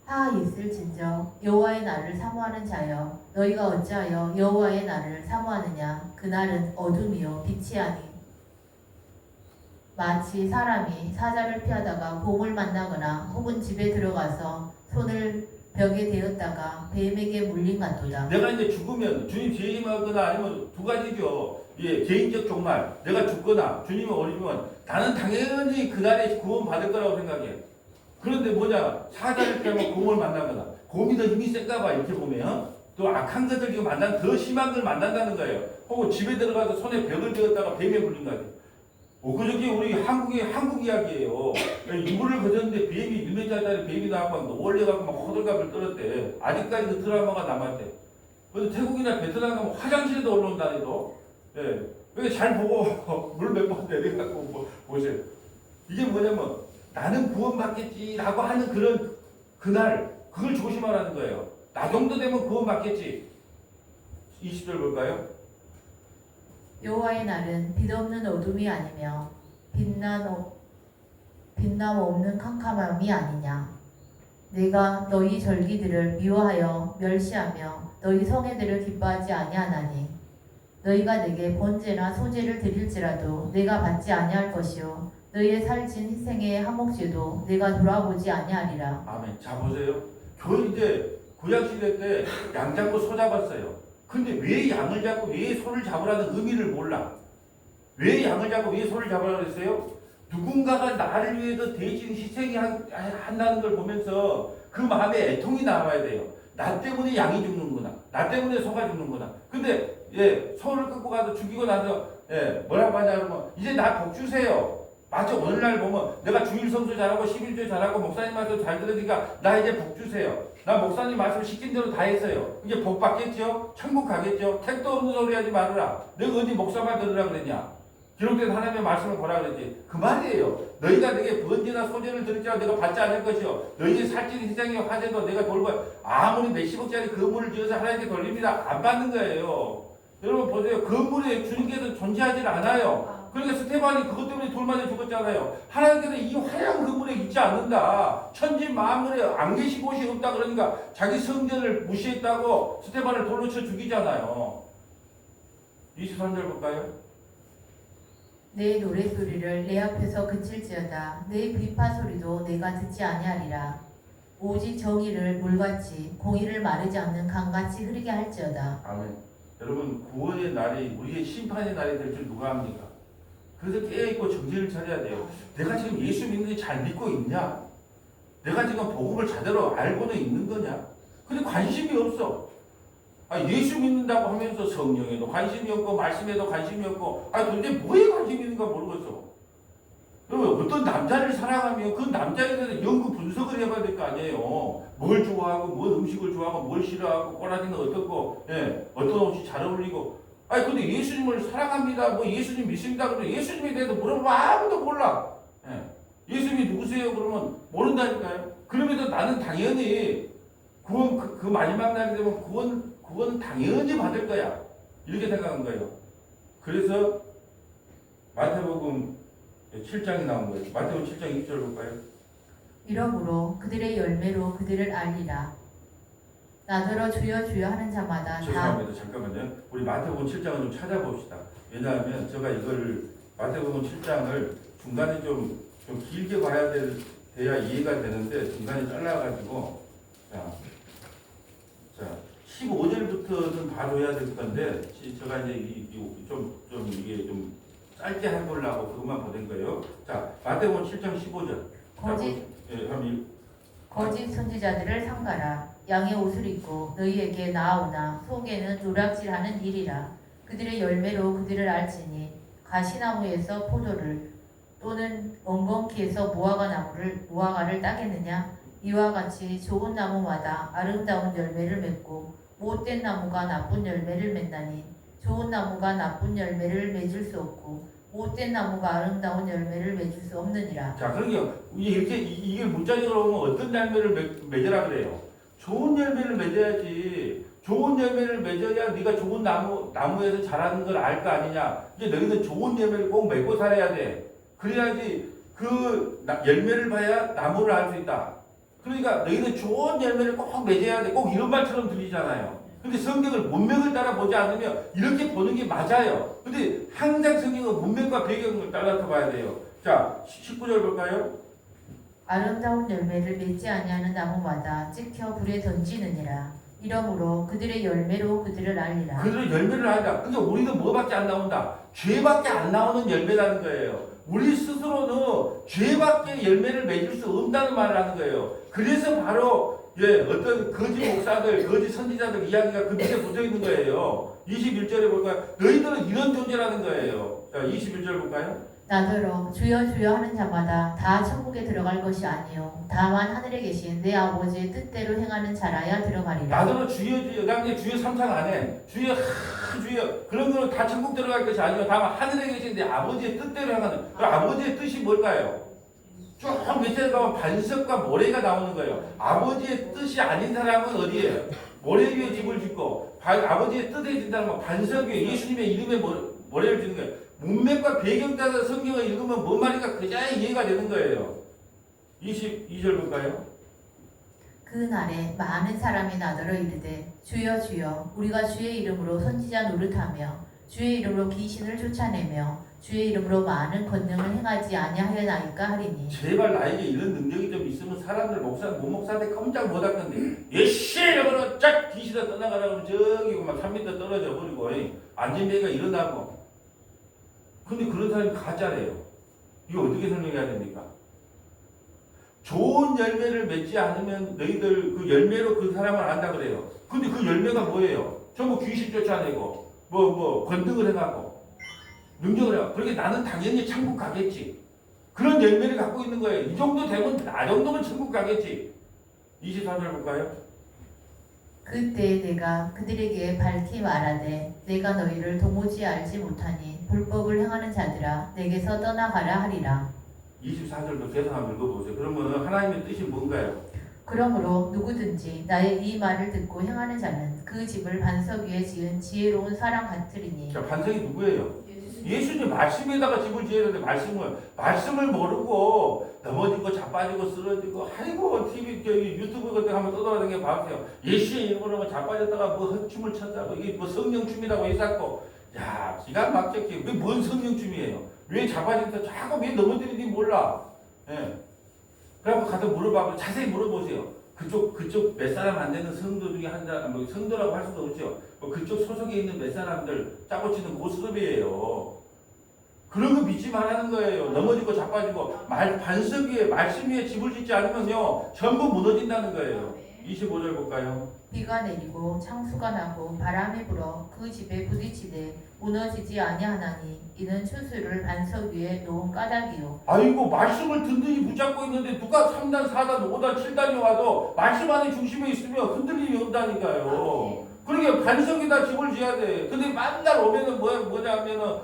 [SPEAKER 2] 하 있을진저 여호와의 날을 사모하는 자여 너희가 어찌하여 여호와의 날을 사모하느냐 그 날은 어둠이요 빛이 아니 마치 사람이 사자를 피하다가 곰을 만나거나 혹은 집에 들어가서 손을 벽에 대었다가 뱀에게 물린 같도다.
[SPEAKER 1] 내가 이제 죽으면 주님 재림하거나 아니면 두 가지죠. 개인적 종말. 내가 죽거나 주님이 오리면 나는 당연히 그날에 구원 받을 거라고 생각해. 그런데 뭐냐? 사자를 피하면 곰을 만나거나 곰이 더 힘이 센가 봐 이렇게 보면 또 악한 것들 이거 더 심한 걸 만난다는 거예요. 혹은 집에 들어가서 손에 벽을 대었다가 뱀에 물린 거예요. 그저께 우리 한국 이야기예요. 이불을 거졌는데 뱀이 1m짜리 뱀이 나와서 놀래갖고 막 호들갑을 떨었대. 아직까지 그 트라우마가 남았대. 그래서 태국이나 베트남 가면 화장실에도 올라온다니도. 그러니까 잘 보고 물 몇 번 내려갖고 보세요. 이게 뭐냐면 나는 구원받겠지라고 하는 그런 그날 그걸 조심하라는 거예요. 나 정도 되면 구원받겠지. 20절 볼까요?
[SPEAKER 2] 여호와의 날은 빛없는 어둠이 아니며 빛남 없는 캄캄함이 아니냐. 내가 너희 절기들을 미워하여 멸시하며 너희 성회들을 기뻐하지 아니하나니 너희가 내게 번제나 소제를 드릴지라도 내가 받지 아니할 것이요 너희의 살찐 희생의 한몫제도 내가 돌아보지 아니하리라.
[SPEAKER 1] 아멘. 자 보세요. 교회 이제 구약 시대 때 양 잡고 소 잡았어요. 근데 왜 양을 잡고 왜 소를 잡으라는 의미를 몰라. 왜 양을 잡고 왜 소를 잡으라고 했어요? 누군가가 나를 위해서 대신 희생이 한다는 걸 보면서 그 마음에 애통이 나와야 돼요. 나 때문에 양이 죽는구나. 나 때문에 소가 죽는구나. 근데 소를 끌고 가서 죽이고 나서 뭐라고 하냐 그러면 이제 나 복 주세요. 맞아. 오늘날 보면 내가 주일 성수 잘하고 11조 잘하고 목사님 말씀 잘 들으니까 나 이제 복 주세요. 나 목사님 말씀 시킨 대로 다 했어요. 이제 복 받겠죠? 천국 가겠죠? 택도 없는 소리 하지 말아라. 내가 어디 목사 말 들으라 그랬냐? 기록된 하나님의 말씀을 보라 그랬지. 그 말이에요. 너희가 내게 번제나 소제를 드릴지라도 내가 받지 않을 것이요. 너희의 살찐 희생의 화제도 내가 돌고 아무리 몇십억짜리 건물을 지어서 하나님께 돌립니다. 안 받는 거예요. 여러분 보세요. 건물에 주님께서 존재하지 않아요. 그러니까 스테반이 그것 때문에 돌 맞아 죽었잖아요. 하나님께서 이 화려한 건물에 있지 않는다. 천지 만물에 안 계신 곳이 없다. 그러니까 자기 성전을 무시했다고 스테반을 돌로 쳐 죽이잖아요. 23절 볼까요?
[SPEAKER 2] 내 노랫소리를 내 앞에서 그칠지어다. 내 비파 소리도 내가 듣지 아니하리라. 오직 정의를 물같이 공의를 마르지 않는 강같이 흐르게 할지어다.
[SPEAKER 1] 아멘. 여러분 구원의 날이 우리의 심판의 날이 될 줄 누가 합니까? 그래서 깨어있고 정신을 차려야 돼요. 내가 지금 예수 믿는지 잘 믿고 있냐? 내가 지금 복음을 제대로 알고는 있는 거냐? 근데 관심이 없어. 예수 믿는다고 하면서 성령에도 관심이 없고 말씀에도 관심이 없고 도대체 뭐에 관심이 있는가 모르겠어. 여러분 어떤 남자를 사랑하면 그 남자에 대해서 연구 분석을 해봐야 될 거 아니에요. 뭘 좋아하고 뭘 음식을 좋아하고 뭘 싫어하고 꼬라지는 어떻고 어떤 옷이 잘 어울리고 근데 예수님을 사랑합니다. 뭐 예수님 믿습니다. 그러면 예수님에 대해서 물어보면 아무도 몰라. 예수님이 누구세요? 그러면 모른다니까요. 그러면서 나는 당연히 구원 그 마지막 날이 되면 구원 당연히 받을 거야. 이렇게 생각한 거예요. 그래서 마태복음 7장이 나온 거예요. 마태복음 7장 2절 볼까요?
[SPEAKER 2] 이러므로 그들의 열매로 그들을 알리라. 나더러 주여 주여 하는 자마다 다.
[SPEAKER 1] 죄송합니다. 잠깐만요. 우리 마태복음 7장을 좀 찾아봅시다. 왜냐하면 제가 이거를 마태복음 7장을 중간에 좀 길게 봐야 돼야 이해가 되는데 중간에 잘라가지고 자 15절부터는 봐줘야 될 건데 제가 이제 좀 이게 좀 짧게 해보려고 그것만 보낸 거예요. 자 마태복음 7장 15절.
[SPEAKER 2] 거짓 선지자들을 삼가라. 양의 옷을 입고 너희에게 나아오나 속에는 누락질하는 일이라. 그들의 열매로 그들을 알지니 가시나무에서 포도를 또는 엉겅퀴에서 무화과를 따겠느냐. 이와 같이 좋은 나무마다 아름다운 열매를 맺고 못된 나무가 나쁜 열매를 맺나니 좋은 나무가 나쁜 열매를 맺을 수 없고 못된 나무가 아름다운 열매를 맺을 수 없느니라.
[SPEAKER 1] 자, 그러니까 이게 문자적으로 보면 어떤 열매를 맺으라 그래요. 좋은 열매를 맺어야지. 좋은 열매를 맺어야 네가 좋은 나무에서 자라는 걸 알 거 아니냐. 이제 너희는 좋은 열매를 꼭 맺고 살아야 돼. 그래야지 그 열매를 봐야 나무를 알 수 있다. 그러니까 너희는 좋은 열매를 꼭 맺어야 돼. 꼭 이런 말처럼 들리잖아요. 근데 성경을 문맥을 따라 보지 않으면 이렇게 보는 게 맞아요. 근데 항상 성경은 문맥과 배경을 따라서 봐야 돼요. 자, 19절 볼까요?
[SPEAKER 2] 아름다운 열매를 맺지 아니하는 나무마다 찍혀 불에 던지느니라. 이러므로 그들의 열매로 그들을 알리라.
[SPEAKER 1] 그들의 열매를 알리라. 그러니까 우리는 뭐밖에 안 나온다? 죄밖에 안 나오는 열매라는 거예요. 우리 스스로는 죄밖에 열매를 맺을 수 없다는 말을 하는 거예요. 그래서 바로 어떤 거짓 목사들, 거짓 선지자들 이야기가 그 밑에 붙어 있는 거예요. 21절에 볼까요? 너희들은 이런 존재라는 거예요. 자, 21절 볼까요?
[SPEAKER 2] 나더러 주여 주여 하는 자마다 다 천국에 들어갈 것이 아니요 다만 하늘에 계신 내 아버지의 뜻대로 행하는 자라야 들어가리라.
[SPEAKER 1] 나더러 주여 주여. 나 그냥 주여 3창 안 해. 주여 주여. 그런 거는 다 천국 들어갈 것이 아니요 다만 하늘에 계신 내 아버지의 뜻대로 행하는. 그 아버지의 뜻이 뭘까요? 쭉 밑에 가면 반석과 모래가 나오는 거예요. 아버지의 뜻이 아닌 사람은 어디예요? 모래 위에 집을 짓고 아버지의 뜻에 진다는 반석 위에 예수님의 이름에 모래를 짓는 거예요. 문맥과 배경 따라 성경을 읽으면 뭔 말인가 그냥 이해가 되는 거예요. 22절 볼까요?
[SPEAKER 2] 그 날에 많은 사람이 나더러 이르되 주여 주여 우리가 주의 이름으로 선지자 노릇하며 주의 이름으로 귀신을 쫓아내며 주의 이름으로 많은 권능을 행하지 아니하였나이까 하리니.
[SPEAKER 1] 제발 나에게 이런 능력이 좀 있으면 사람들 목사한테 깜짝 못할 건데 예씨 이러면 쫙 귀신을 떠나가라고 저기 막 3m 떨어져 버리고 안전벨가 일어나고. 근데 그런 사람이 가짜래요. 이거 어떻게 설명해야 됩니까? 좋은 열매를 맺지 않으면 너희들 그 열매로 그 사람을 안다 그래요. 근데 그 열매가 뭐예요? 전부 귀신 쫓아내고 권능을 해가고 능력을 해가고. 그러니까 나는 당연히 천국 가겠지. 그런 열매를 갖고 있는 거예요. 이 정도 되면 나 정도면 천국 가겠지. 23절 볼까요?
[SPEAKER 2] 그때 내가 그들에게 밝히 말하되 내가 너희를 도무지 알지 못하니 불법을 행하는 자들아 내게서 떠나가라 하리라.
[SPEAKER 1] 24절도 계속 한번 읽어보세요. 그러면 하나님의 뜻이 뭔가요?
[SPEAKER 2] 그러므로 누구든지 나의 이 말을 듣고 행하는 자는 그 집을 반석 위에 지은 지혜로운 사람 같으리니.
[SPEAKER 1] 자, 반석이 누구예요? 예수님 말씀에다가 집을 지어야 되는데 말씀을 모르고 넘어지고 자빠지고 쓰러지고 아이고 TV 유튜브 같은 거 한번 떠돌아다니게 봐보세요. 예수의 이름으로 자빠졌다가 뭐 헛춤을 췄다고 이게 뭐 성령춤이라고 해갖고 야 기가 막혔지. 그게 뭔 성령춤이에요? 왜 자빠진다 자꾸 왜 넘어지는지 몰라. 예. 그래갖고 가서 물어봐고 자세히 물어보세요. 그쪽 몇 사람 안 되는 성도 중에 한 사람, 뭐 성도라고 할 수도 없죠. 그쪽 소속에 있는 몇 사람들 짜고 치는 고스톱이에요. 그런 거 믿지 말라는 거예요. 넘어지고 자빠지고 반석 위에 말씀 위에 집을 짓지 않으면요 전부 무너진다는 거예요. 25절 볼까요?
[SPEAKER 2] 비가 내리고 창수가 나고 바람이 불어 그 집에 부딪히되 무너지지 아니하나니 이는 추수를 반석 위에 놓은 까닭이요.
[SPEAKER 1] 아이고 말씀을 든든히 붙잡고 있는데 누가 3단, 4단, 5단, 7단이 와도 말씀 안에 중심에 있으면 흔들림이 없다니까요. 그러니까 반석에다 집을 지어야 돼. 근데 맨날 오면은 뭐냐면은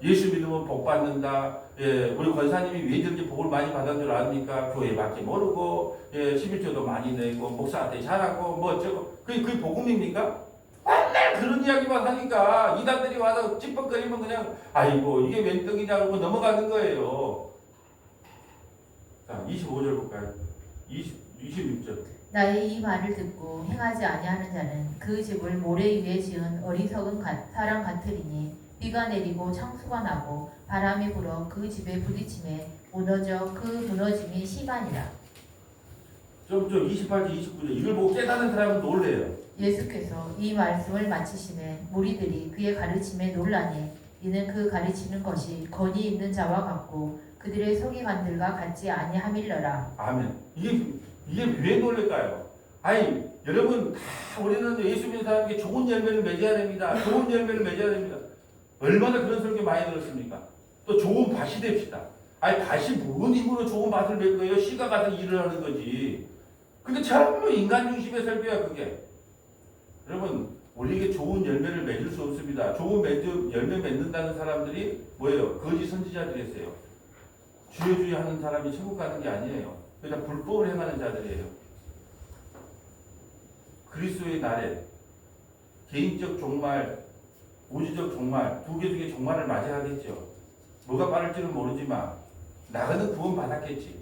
[SPEAKER 1] 예수 믿으면 복 받는다. 예, 우리 권사님이 왜 저렇게 복을 많이 받은 줄 아십니까? 교회밖에 모르고, 예, 11조도 많이 내고, 목사한테 잘하고, 그게 복음입니까? 맨날 그런 이야기만 하니까 이단들이 와서 찌뻑거리면 그냥 아이고 이게 웬 떡이냐 그러고 넘어가는 거예요. 자, 25절 볼까요? 26절.
[SPEAKER 2] 나의 이 말을 듣고 행하지 아니하는 자는 그 집을 모래 위에 지은 어리석은 사람 같으리니 비가 내리고 창수가 나고 바람이 불어 그 집에 부딪힘에 무너져 그 무너짐이 심하니라.
[SPEAKER 1] 좀 28절 29절 이걸 보고 깨닫는 사람은 놀래요.
[SPEAKER 2] 예수께서 이 말씀을 마치심에 무리들이 그의 가르침에 놀라니 이는 그 가르치는 것이 권위 있는 자와 같고 그들의 서기관들과 같지 아니함일러라.
[SPEAKER 1] 아멘. 이게 왜 놀랄까요? 아니 여러분 다 우리는 예수 믿는 사람에게 좋은 열매를 맺어야 됩니다. 좋은 열매를 맺어야 됩니다. 얼마나 그런 설교 많이 들었습니까? 또 좋은 밭이 됩시다. 아니 밭이 뭔 힘으로 좋은 밭을 맺 거예요? 씨가 가서 일을 하는 거지. 근데 전부 인간 중심의 설교야 그게. 여러분 우리에게 좋은 열매를 맺을 수 없습니다. 좋은 열매 맺는다는 사람들이 뭐예요? 거짓 선지자들이었어요. 주여 하는 사람이 천국 가는 게 아니에요. 그냥 불법을 행하는 자들이에요. 그리스도의 날에 개인적 종말, 우주적 종말 두 개 중에 종말을 맞이하겠죠. 뭐가 빠를지는 모르지만 나가는 구원 받았겠지.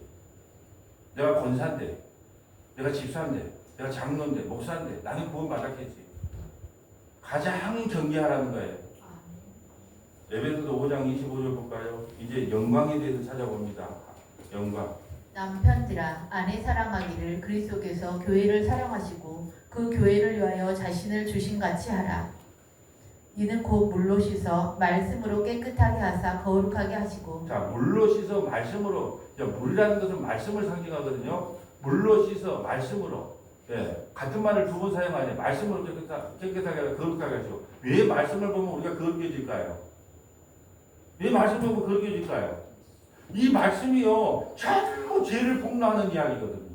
[SPEAKER 1] 내가 권사인데, 내가 집사인데, 내가 장로인데, 목사인데 나는 구원 받았겠지. 가장 경계하라는 거예요. 에베소서 5장 25절 볼까요? 이제 영광에 대해서 찾아봅니다. 영광.
[SPEAKER 2] 남편들아 아내 사랑하기를 그리스도께서 교회를 사랑하시고 그 교회를 위하여 자신을 주신 같이 하라. 이는 곧 물로 씻어 말씀으로 깨끗하게 하사 거룩하게 하시고.
[SPEAKER 1] 자, 물로 씻어 말씀으로. 물이라는 것은 말씀을 상징하거든요. 물로 씻어 말씀으로. 예, 같은 말을 두 번 사용하냐. 말씀으로 깨끗하게 하고 거룩하게 하시고. 왜 말씀을 보면 우리가 거룩해질까요? 이 말씀 보고 그렇게 해줄까요? 이 말씀이요 전부 죄를 폭로하는 이야기거든요.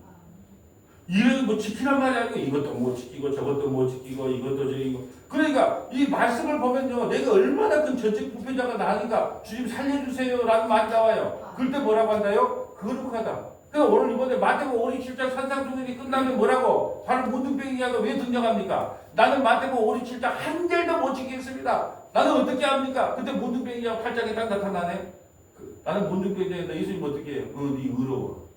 [SPEAKER 1] 이런 뭐 지키란 말이 아니고 이것도 못 지키고 저것도 못 지키고 이것도 저기고 그러니까 이 말씀을 보면요 내가 얼마나 큰 전직 부패자가 나니까 주님 살려주세요라는 말이 나와요. 그럴 때 뭐라고 한다요? 거룩하다. 그러니까 오늘 이번에 마태복음 5, 7장 산상수훈이 끝나면 뭐라고? 바로 문둥병 이야기가 왜 등장합니까? 나는 마태복음 5, 7장 한 절도 못 지키겠습니다. 나는 어떻게 합니까? 그때 문둥병 이야기 8장에 딱 나타나네. 나는 문둥병자인데 예수님 어떻게 해요? 네 의로워.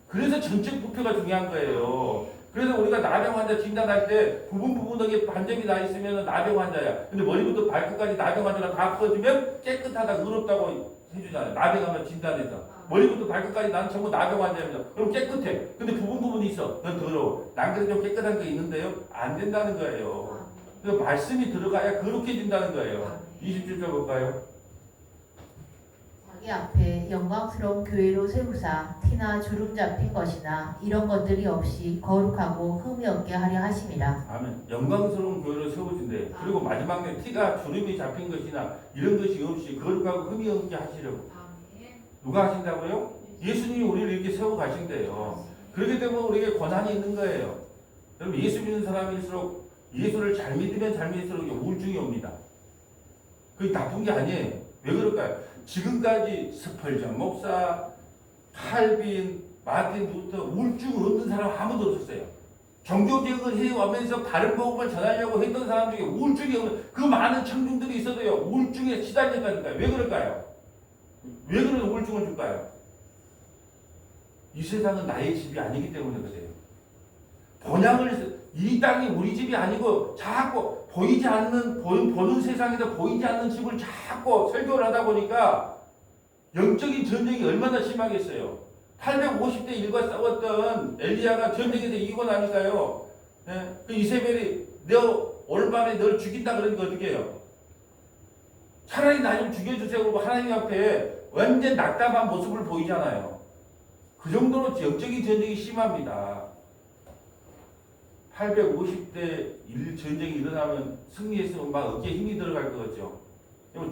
[SPEAKER 1] 그래서 전적 부패가 중요한 거예요. 그래서 우리가 나병 환자 진단할 때 부분부분하게 반점이 나 있으면 나병 환자야. 근데 머리부터 발끝까지 나병 환자가 다 꺼지면 깨끗하다, 의롭다고 해주잖아요. 나병하면 진단해서. 머리부터 발끝까지 난 전부 나병 환자입니다. 그럼 깨끗해. 근데 부분이 있어. 넌 더러워. 난 그래도 좀 깨끗한 게 있는데요. 안 된다는 거예요. 그래서 말씀이 들어가야 거룩해진다는 거예요. 27절 볼까요?
[SPEAKER 2] 자기 앞에 영광스러운 교회로 세우사 티나 주름 잡힌 것이나 이런 것들이 없이 거룩하고 흠이 없게 하려 하심이라.
[SPEAKER 1] 아멘. 영광스러운 교회를 세워준대. 그리고 마지막에 티가 주름이 잡힌 것이나 이런 것이 없이 거룩하고 흠이 없게 하시려고. 누가 하신다고요? 예수님이 우리를 이렇게 세워 가신대요. 그렇기 때문에 우리에게 권한이 있는 거예요. 여러분 예수 믿는 사람일수록 예수를 잘 믿으면 잘 믿을수록 우울증이 옵니다. 그게 나쁜 게 아니에요. 왜 그럴까요? 지금까지 스펄전 목사, 칼빈, 마틴 루터 우울증 없는 사람 아무도 없었어요. 종교개혁을 해오면서 바른 복음을 전하려고 했던 사람 중에 우울증이 없는 그 많은 청중들이 있어도요 우울증에 시달렸다니까요. 왜 그럴까요? 왜 그런 우울증을 줄까요? 이 세상은 나의 집이 아니기 때문에 그래요. 번향을 이 땅이 우리 집이 아니고 자꾸 보이지 않는 보는 세상에서 보이지 않는 집을 자꾸 설교를 하다 보니까 영적인 전쟁이 얼마나 심하겠어요. 850대 1과 싸웠던 엘리야가 전쟁에서 이기고 나니까요. 예? 그 이세벨이 너 오늘 밤에 널 죽인다 그러니까 어떻게 해요? 차라리 나 좀 죽여주세요. 그러고 하나님 앞에 완전 낙담한 모습을 보이잖아요. 그 정도로 영적인 전쟁이 심합니다. 850대 1 전쟁이 일어나면 승리했으면 막 어깨에 힘이 들어갈 것 같죠.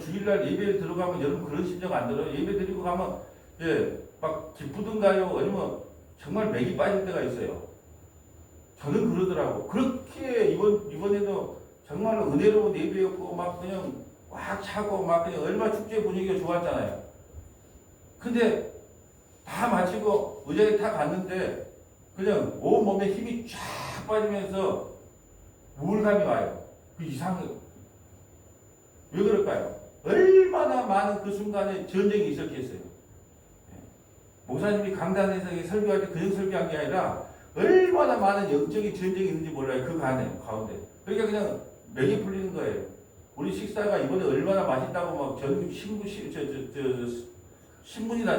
[SPEAKER 1] 주일날 예배에 들어가면 여러분 그런 심정 안 들어요? 예배 드리고 가면 막 기쁘던가요? 아니면 정말 맥이 빠질 때가 있어요. 저는 그러더라고. 그렇게 이번에도 정말 은혜로운 예배였고 막 그냥 꽉 차고 막 그냥 얼마나 축제 분위기가 좋았잖아요. 근데 다 마치고 의자에 다 갔는데 그냥 온 몸에 힘이 쫙 빠지면서 우울감이 와요. 그 이상해요. 왜 그럴까요? 얼마나 많은 그 순간에 전쟁이 있었겠어요. 목사님이 강단에서 설교할 때 그냥 설교한 게 아니라 얼마나 많은 영적인 전쟁이 있는지 몰라요. 그 가운데. 그러니까 그냥 맥이 풀리는 거예요. 우리 식사가 이번에 얼마나 맛있다고 막 전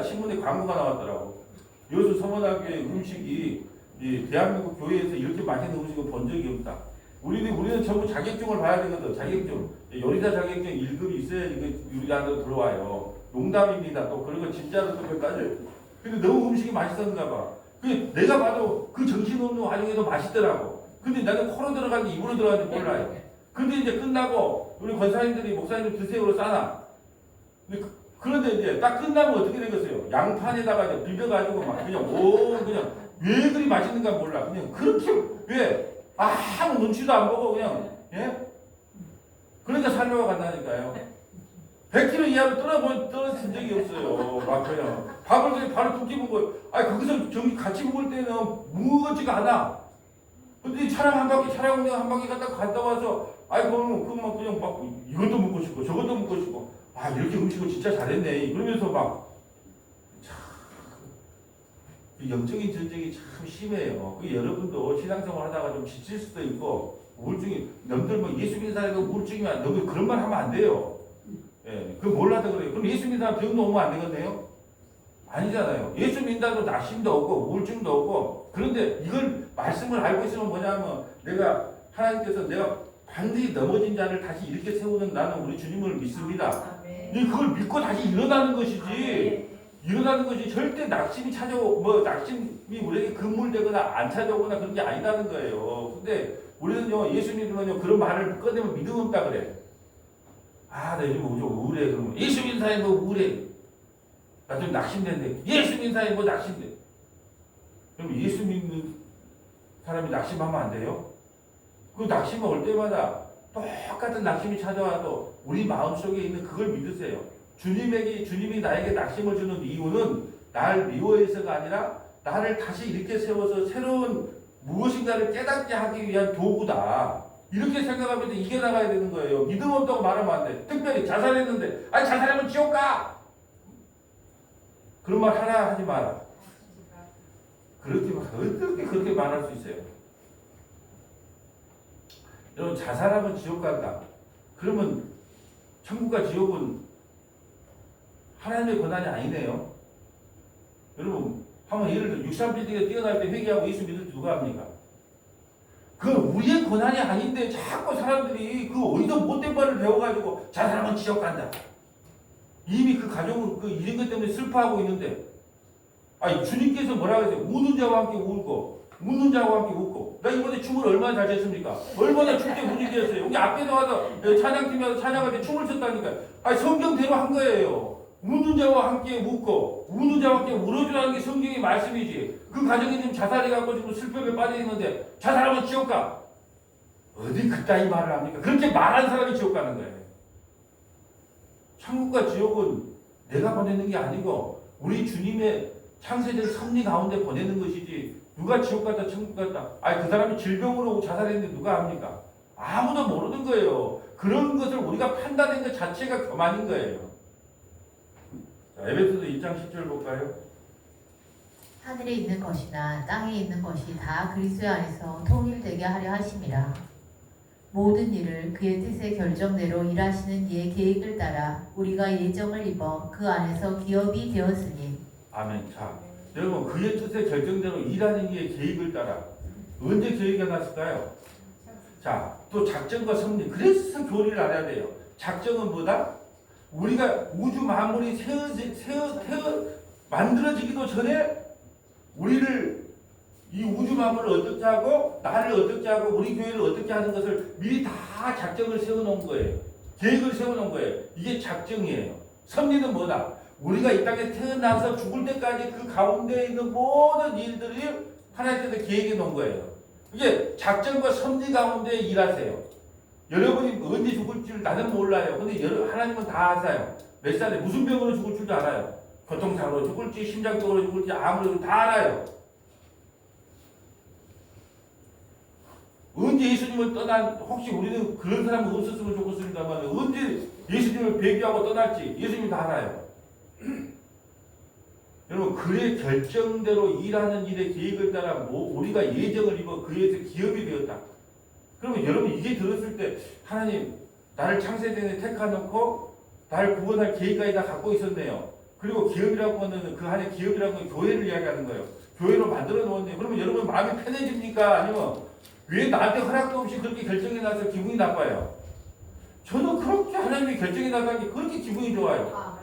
[SPEAKER 1] 신문에 광고가 나왔더라고. 여수 서문학교의 음식이 이 대한민국 교회에서 이렇게 맛있는 음식을 본 적이 없다. 우리는 전부 자격증을 봐야 되거든. 자격증. 요리사 자격증 1급이 있어야 우리 안으로 들어와요. 농담입니다. 또 그리고 진짜로 또 그까지. 근데 너무 음식이 맛있었는가 봐. 내가 봐도 그 정신없는 와중에도 맛있더라고. 근데 나는 코로 들어갔는지 입으로 들어갔는지 몰라요. 근데 이제 끝나고 우리 권사님들이 목사님 드세요로 싸나. 그런데 이제 딱 끝나면 어떻게 되겠어요? 양판에다가 이제 비벼가지고 막 그냥 왜 그리 맛있는가 몰라. 그냥 그렇게 왜 아무 눈치도 안 보고 그냥 그러니까 살려고 간다니까요. 100kg 이하로 떨어진 적이 없어요. 막 그냥 밥을 그냥 바로 두 끼 먹고 거기서 같이 먹을 때는 무겁지가 않아. 근데 차량 한 바퀴 갔다 와서 그냥 막 이것도 먹고 싶고 저것도 먹고 싶고 이렇게 음식을 진짜 잘했네. 그러면서 막 영적인 전쟁이 참 심해요. 여러분도 신앙생활 하다가 좀 지칠 수도 있고 우울증이 남들 뭐 예수 믿는 사람이 우울증이면 너무 그런 말 하면 안 돼요. 그거 몰라도 그래요. 그럼 예수 믿는 사람 병도 오면 안 되겠네요? 아니잖아요. 예수 믿는다고 낙심도 없고 우울증도 없고 그런데 이걸 말씀을 알고 있으면 뭐냐면 하나님께서 내가 반드시 넘어진 자를 다시 일으켜 세우는 나는 우리 주님을 믿습니다. 그걸 믿고 다시 일어나는 것이지. 일어나는 것이 절대 낙심이 낙심이 우리에게 금물되거나 안 찾아오거나 그런 게 아니라는 거예요. 근데 우리는요, 예수 믿으면요, 그런 말을 꺼내면 믿음 없다 그래. 아, 나 요즘 좀 우울해. 그러면 예수 믿는 사람이 뭐 우울해. 나 좀 낙심된대. 예수 믿는 사람이 뭐 낙심돼. 그럼 예수 믿는 사람이 낙심하면 안 돼요? 그 낙심이 올 때마다 똑같은 낙심이 찾아와도 우리 마음속에 있는 그걸 믿으세요. 주님이 나에게 낙심을 주는 이유는 나를 미워해서가 아니라 나를 다시 이렇게 세워서 새로운 무엇인가를 깨닫게 하기 위한 도구다. 이렇게 생각하면서 이겨나가야 되는 거예요. 믿음 없다고 말하면 안 돼. 특별히 자살했는데, 아니, 자살하면 지옥 가! 그런 말 하나 하지 마라. 어떻게 그렇게 말할 수 있어요? 여러분, 자살하면 지옥 간다. 그러면 천국과 지옥은 하나님의 권한이 아니네요. 여러분, 한번 예를 들어 63빌딩에 뛰어날 때 회개하고 예수 믿을 때 누가 합니까? 그건 우리의 권한이 아닌데 자꾸 사람들이 그 어디서 못된 말을 배워가지고 자살하면 지옥 간다. 이미 그 가정은 그 이런 것 때문에 슬퍼하고 있는데, 아니 주님께서 뭐라고 했어요? 우는 자와 함께 울고 웃는 자와 함께 웃고. 나 이번에 춤을 얼마나 잘 췄습니까? 얼마나 춤때 분위기였어요. 우리 앞에서 와서 찬양팀이 와서 찬양할 때 춤을 췄다니까요. 아니 성경대로 한 거예요. 웃는 자와 함께 웃고 우는 자와 함께 울어주라는 게 성경의 말씀이지. 그 가정이 지금 자살해갖고 지금 슬픔에 빠져있는데 자살하면 지옥 가. 어디 그따위 말을 합니까? 그렇게 말한 사람이 지옥 가는 거예요. 천국과 지옥은 내가 보내는 게 아니고 우리 주님의 창세된 섭리 가운데 보내는 것이지. 누가 지옥 갔다 천국 갔다. 아니 그 사람이 질병으로 자살했는데 누가 합니까? 아무도 모르는 거예요. 그런 것을 우리가 판단한 것 자체가 교만인 거예요. 자, 에베소서 1장 10절 볼까요?
[SPEAKER 2] 하늘에 있는 것이나 땅에 있는 것이 다 그리스도 안에서 통일되게 하려 하심이라. 모든 일을 그의 뜻의 결정대로 일하시는 이의 계획을 따라 우리가 예정을 입어 그 안에서 기업이 되었으니.
[SPEAKER 1] 아멘. 자, 여러분 그의 뜻의 결정대로 일하는 이의 계획을 따라 언제 계획이 났을까요? 자, 또 작정과 섭리. 그래서 교리를 알아야 돼요. 작정은 뭐다? 우리가 우주 만물이 만들어지기도 전에 우리를 이 우주 만물을 어떻게 하고 나를 어떻게 하고 우리 교회를 어떻게 하는 것을 미리 다 작정을 세워놓은 거예요. 계획을 세워놓은 거예요. 이게 작정이에요. 섭리는 뭐다? 우리가 이 땅에 태어나서 죽을 때까지 그 가운데 있는 모든 일들이 하나님께서 계획해 놓은 거예요. 이게 작정과 섭리 가운데 일하세요. 여러분이 언제 죽을지를 나는 몰라요. 근데 하나님은 다 아세요. 몇 살에 무슨 병으로 죽을 줄도 알아요. 교통사고로 죽을지 심장병으로 죽을지 암으로 다 알아요. 언제 예수님을 혹시 우리는 그런 사람은 없었으면 좋겠습니다만 언제 예수님을 배교하고 떠날지 예수님이 다 알아요. 여러분 그의 결정대로 일하는 일의 계획을 따라 우리가 예정을 입어 그에서 기업이 되었다. 그러면 여러분 이게 들었을 때 하나님 나를 창세전에 택하놓고 나를 구원할 계획까지 다 갖고 있었네요. 그리고 기업이라고 하는 그 안에 기업이라고 하는 교회를 이야기하는 거예요. 교회로 만들어 놓았네요. 그러면 여러분 마음이 편해집니까? 아니면 왜 나한테 허락도 없이 그렇게 결정이 나서 기분이 나빠요? 저는 그렇게 하나님이 결정이 나다는 게 그렇게 기분이 좋아요.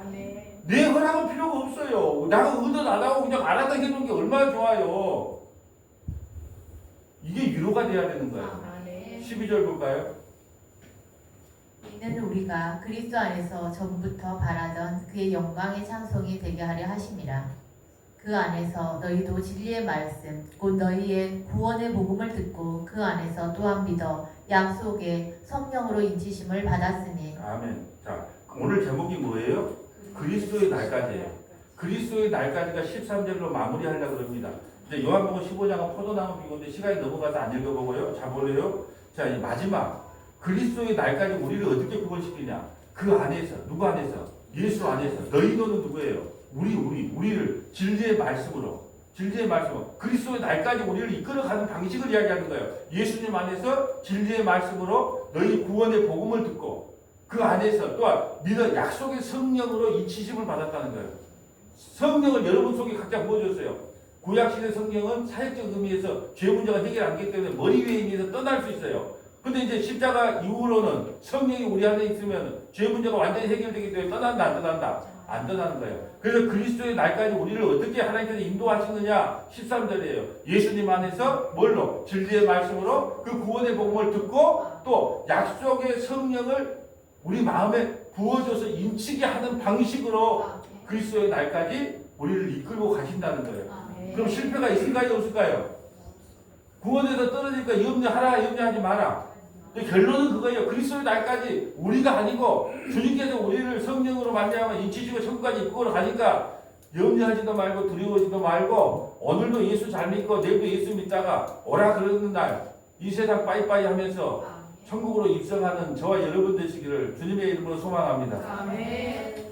[SPEAKER 1] 내 허락은 필요가 없어요. 나가 의도 안 하고 그냥 알아다 해놓은 게 얼마나 좋아요. 이게 위로가 돼야 되는 거예요. 12절 볼까요?
[SPEAKER 2] 이는 우리가 그리스도 안에서 전부터 바라던 그의 영광의 찬송이 되게 하려 하심이라. 그 안에서 너희도 진리의 말씀 곧 너희의 구원의 복음을 듣고 그 안에서 또한 믿어 약속의 성령으로 인치심을 받았으니.
[SPEAKER 1] 아멘. 자, 오늘 제목이 뭐예요? 그리스도의 날까지예요. 그리스도의 날까지가 13절로 마무리하려고 합니다. 이제 요한복음 15장은 포도나무 비유인데 시간이 넘어가서 안 읽어보고요. 자, 볼래요? 자, 이 마지막 그리스도의 날까지 우리를 어떻게 구원시키냐? 그 안에서 누구 안에서? 예수 안에서. 너희는 누구예요? 우리를 진리의 말씀으로 그리스도의 날까지 우리를 이끌어가는 방식을 이야기하는 거예요. 예수님 안에서 진리의 말씀으로 너희 구원의 복음을 듣고 그 안에서 또한 믿어 약속의 성령으로 인치심을 받았다는 거예요. 성령을 여러분 속에 각자 부어줬어요. 구약시대 성경은 사역적 의미에서 죄 문제가 해결 안 되기 때문에 머리 위에 있는 떠날 수 있어요. 근데 이제 십자가 이후로는 성령이 우리 안에 있으면 죄 문제가 완전히 해결되기 때문에 떠난다 안 떠난다? 안 떠나는 거예요. 그래서 그리스도의 날까지 우리를 어떻게 하나님께서 인도하시느냐 13절이에요. 예수님 안에서 뭘로? 진리의 말씀으로 그 구원의 복음을 듣고 또 약속의 성령을 우리 마음에 부어져서 인치게 하는 방식으로 그리스도의 날까지 우리를 이끌고 가신다는 거예요. 그럼 실패가 있을까요? 없을까요? 구원에서 떨어지니까 염려하라, 염려하지 마라. 근데 결론은 그거예요. 그리스도의 날까지 우리가 아니고 주님께서 우리를 성령으로 말미암아 인치시고 천국까지 이끌어 가니까 염려하지도 말고 두려워하지도 말고 오늘도 예수 잘 믿고 내일도 예수 믿다가 오라 그러는 날 이 세상 빠이빠이 하면서 천국으로 입성하는 저와 여러분 되시기를 주님의 이름으로 소망합니다.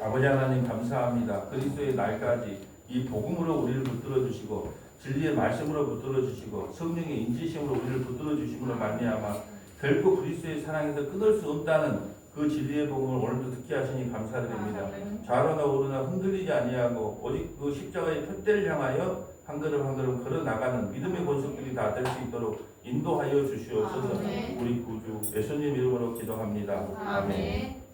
[SPEAKER 1] 아버지 하나님 감사합니다. 그리스도의 날까지 이 복음으로 우리를 붙들어 주시고 진리의 말씀으로 붙들어 주시고 성령의 인지심으로 우리를 붙들어 주심으로 말미암아 결코 그리스도의 사랑에서 끊을 수 없다는 그 진리의 복음을 오늘도 듣게 하시니 감사드립니다. 좌로나 우로나 흔들리지 아니하고 오직 그 십자가의 표대를 향하여 한 걸음 한 걸음 걸어 나가는 믿음의 본성들이 다 될 수 있도록 인도하여 주시옵소서. 우리 구주 예수님 이름으로 기도합니다. 아멘.